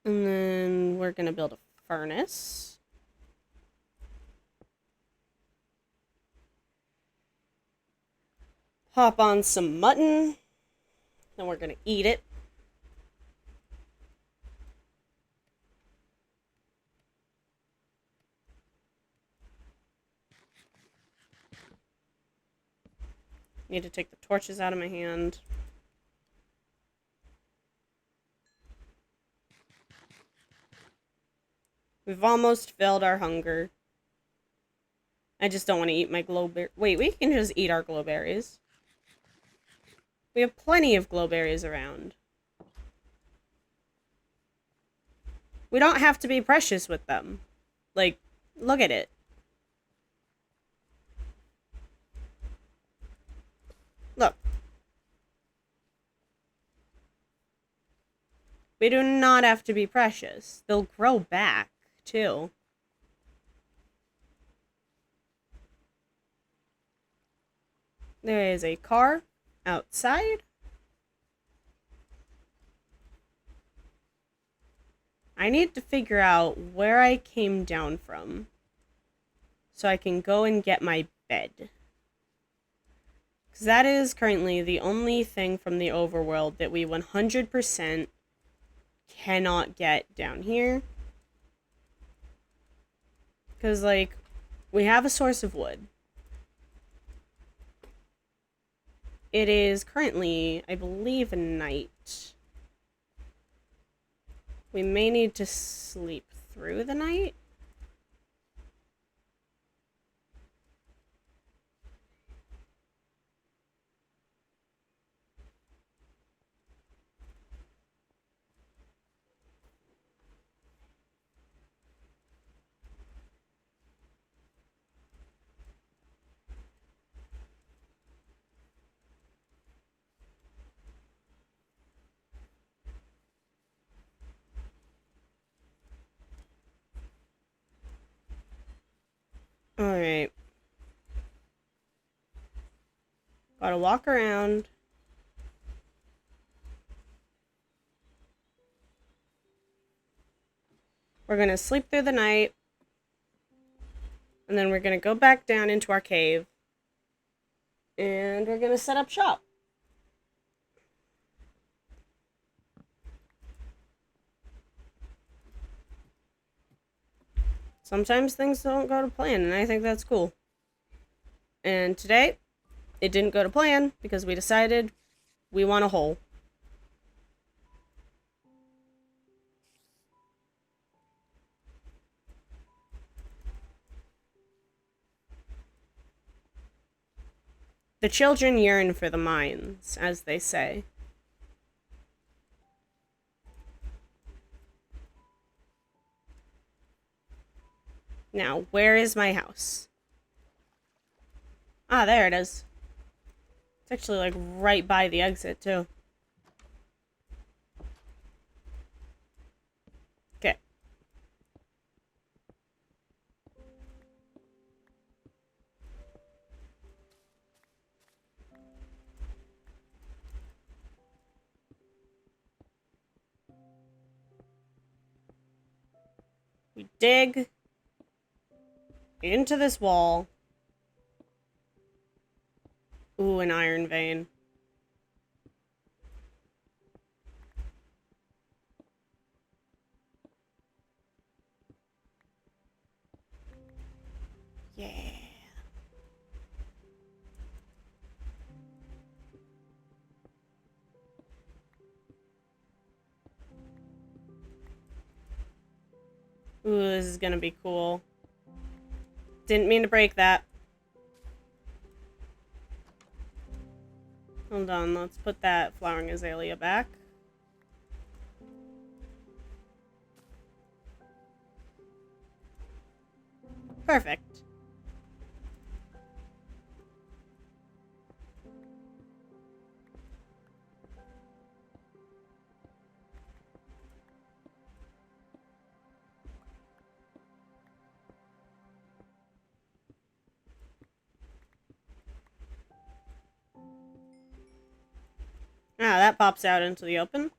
And then we're gonna build a furnace. Pop on some mutton. Then we're gonna eat it. Need to take the torches out of my hand. We've almost filled our hunger. I just don't want to eat my glowberry. Wait, we can just eat our glowberries. We have plenty of glowberries around. We don't have to be precious with them. Like, look at it. Look. We do not have to be precious. They'll grow back, too. There is a car outside. I need to figure out where I came down from so I can go and get my bed. Because that is currently the only thing from the overworld that we 100% cannot get down here. Because, like, we have a source of wood. It is currently, I believe, night. We may need to sleep through the night. Alright. Gotta walk around. We're gonna sleep through the night. And then we're gonna go back down into our cave. And we're gonna set up shop. Sometimes things don't go to plan, and I think that's cool. And today, it didn't go to plan because we decided we want a hole. The children yearn for the mines, as they say. Now, where is my house? Ah, there it is. It's actually, like, right by the exit, too. Okay. We dig into this wall. Ooh, an iron vein. Yeah. Ooh, this is gonna be cool. Didn't mean to break that. Hold on, let's put that flowering azalea back. Perfect. Ah, that pops out into the open.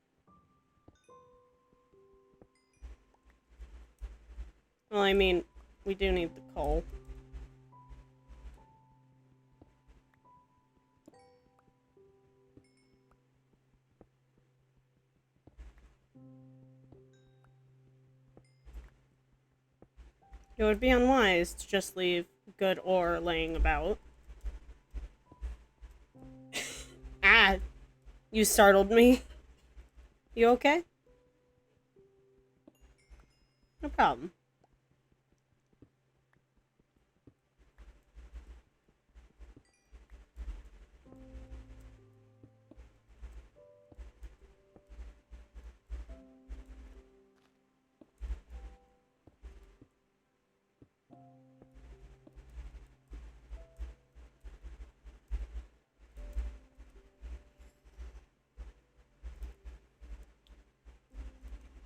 Well, I mean, we do need the coal. It would be unwise to just leave good ore laying about. Ah! You startled me. You okay? No problem.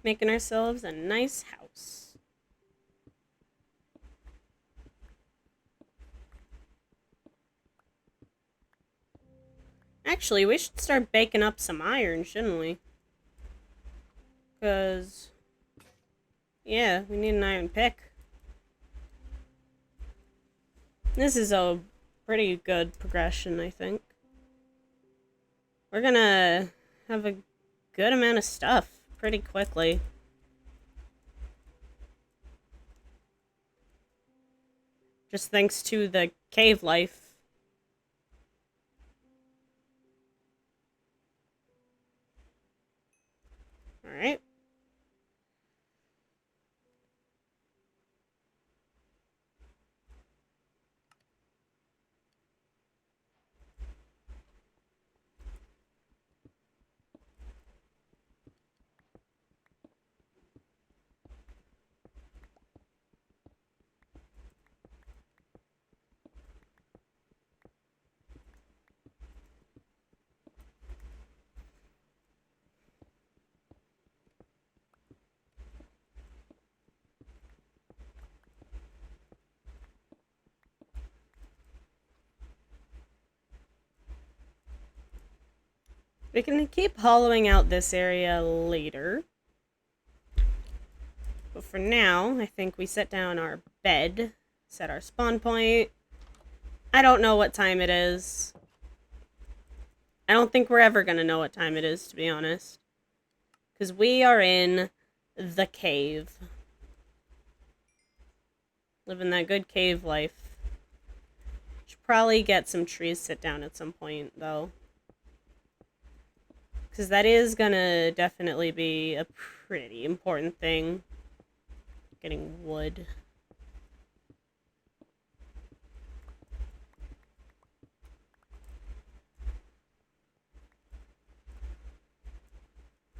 Making ourselves a nice house. Actually, we should start baking up some iron, shouldn't we? Because, yeah, we need an iron pick. This is a pretty good progression, I think. We're gonna have a good amount of stuff pretty quickly. Just thanks to the cave life. Alright. We can keep hollowing out this area later. But for now, I think we set down our bed, set our spawn point. I don't know what time it is. I don't think we're ever gonna know what time it is, to be honest. Because we are in the cave. Living that good cave life. Should probably get some trees set down at some point, though. Because that is gonna definitely be a pretty important thing. Getting wood.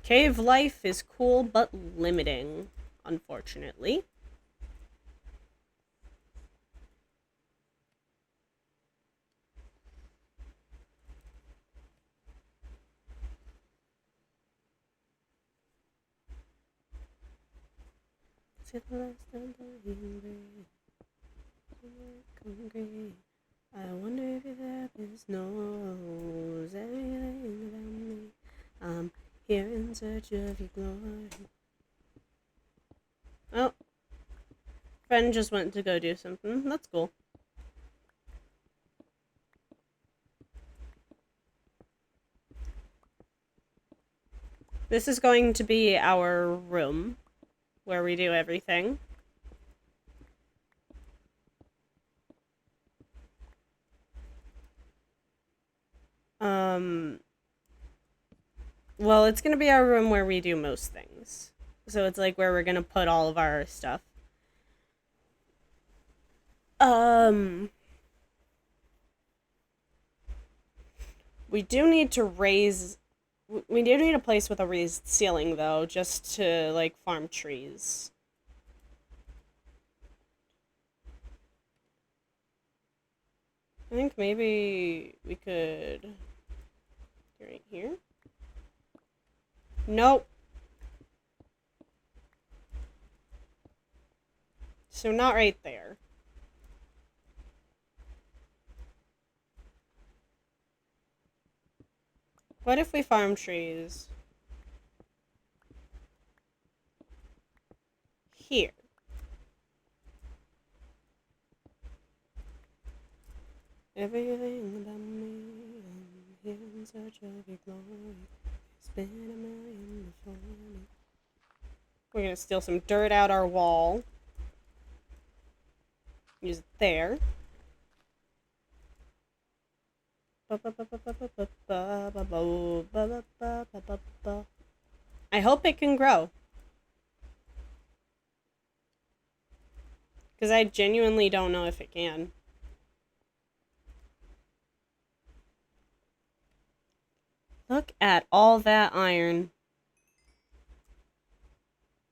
Cave life is cool, but limiting, unfortunately. I wonder if your therapist knows everything about me. I'm here in search of your glory. Oh. Friend just went to go do something. That's cool. This is going to be our room where we do everything. Well, it's gonna be our room where we do most things. So it's like where we're gonna put all of our stuff. We do need to raise... We do need a place with a raised ceiling, though, just to, like, farm trees. I think maybe we could... Right here? Nope. So not right there. What if we farm trees? Here. Everything about me, I'm here in search of your glory. It's been a million before me. We're gonna steal some dirt out our wall. Use it there. I hope it can grow. Because I genuinely don't know if it can. Look at all that iron.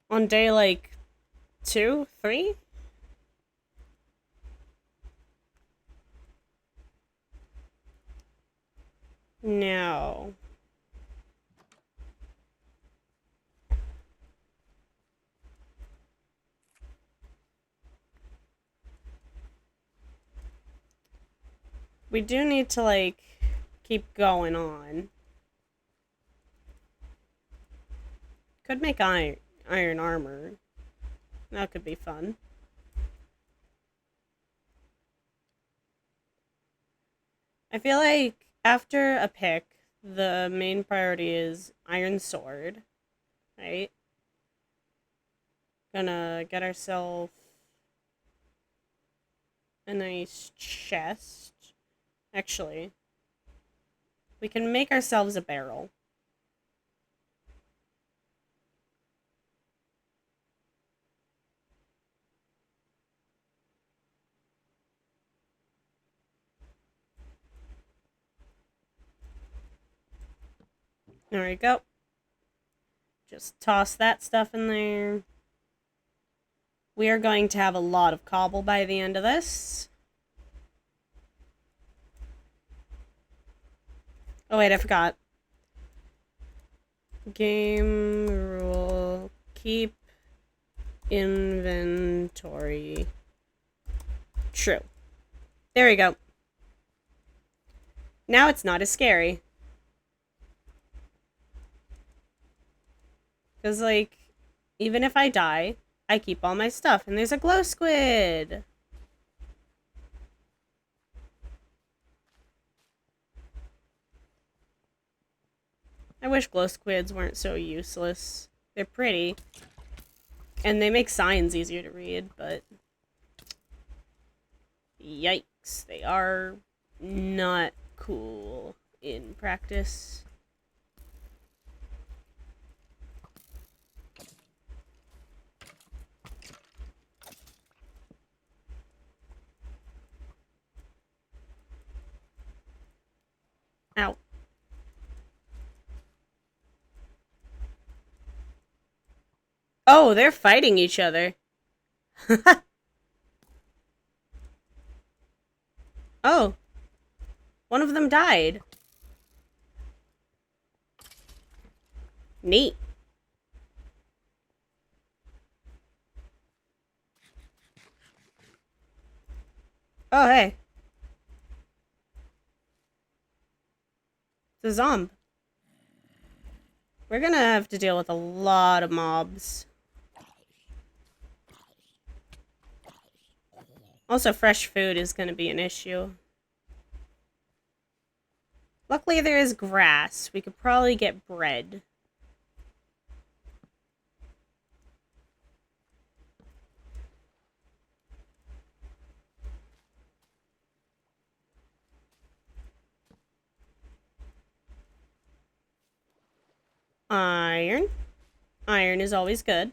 On day, like, 2, 3? No. We do need to, like, keep going on. Could make iron armor. That could be fun. I feel like after a pick, the main priority is iron sword, right? Gonna get ourselves a nice chest. Actually, we can make ourselves a barrel. There we go. Just toss that stuff in there. We are going to have a lot of cobble by the end of this. Oh wait, I forgot. Game rule. Keep inventory. True. There we go. Now it's not as scary. Because, like, even if I die, I keep all my stuff. And there's a glow squid! I wish glow squids weren't so useless. They're pretty. And they make signs easier to read, but... Yikes. They are not cool in practice. Ow. Oh, they're fighting each other. Oh. One of them died. Neat. Oh, hey. It's a zombie. We're gonna have to deal with a lot of mobs. Also, fresh food is gonna be an issue. Luckily, there is grass. We could probably get bread. Iron. Iron is always good.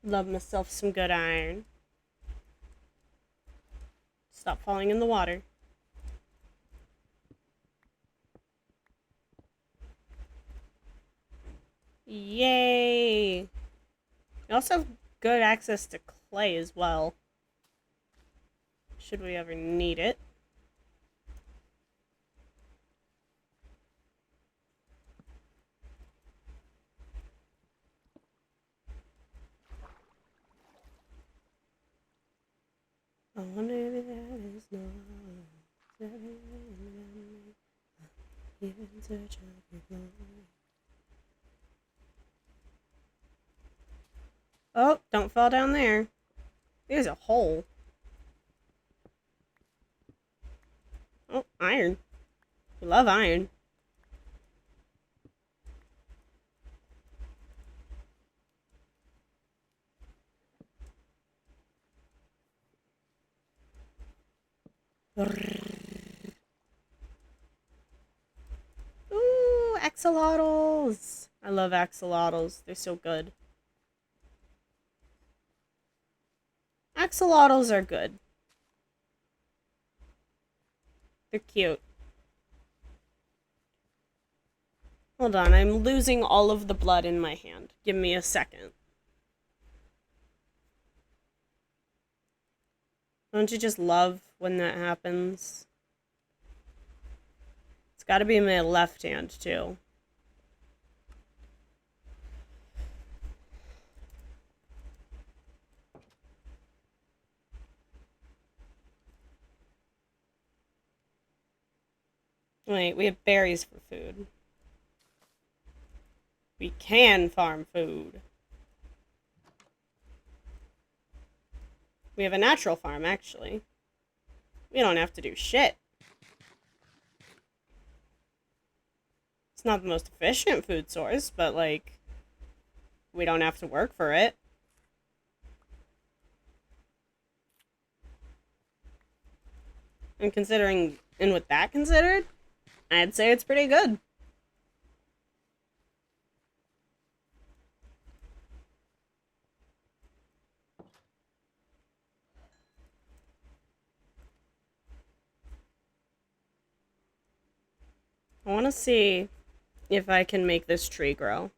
Love myself some good iron. Stop falling in the water. Yay! We also have good access to clay as well. Should we ever need it. I wonder if that is not even search of your glory. Oh, don't fall down there. There's a hole. Oh, iron. We love iron. Ooh, axolotls. I love axolotls. They're so good. Axolotls are good. They're cute. Hold on, I'm losing all of the blood in my hand. Give me a second. Don't you just love when that happens? It's gotta be my left hand, too. Wait, we have berries for food. We can farm food. We have a natural farm, actually. We don't have to do shit. It's not the most efficient food source, but, like, we don't have to work for it. And considering, and with that considered, I'd say it's pretty good. I want to see if I can make this tree grow.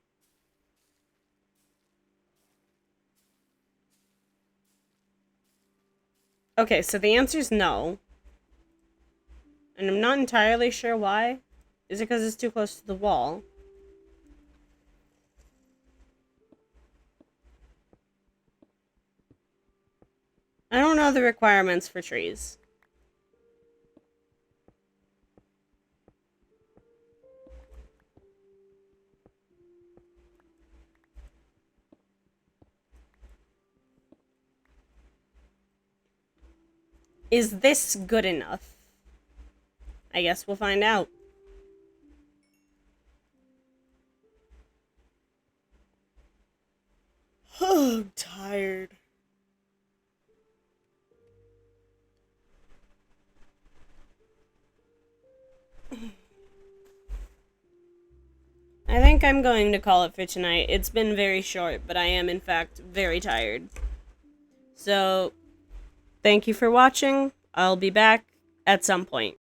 Okay, so the answer is no. And I'm not entirely sure why. Is it because it's too close to the wall? I don't know the requirements for trees. Is this good enough? I guess we'll find out. Oh, I'm tired. I think I'm going to call it for tonight. It's been very short, but I am, in fact, very tired. So, thank you for watching. I'll be back at some point.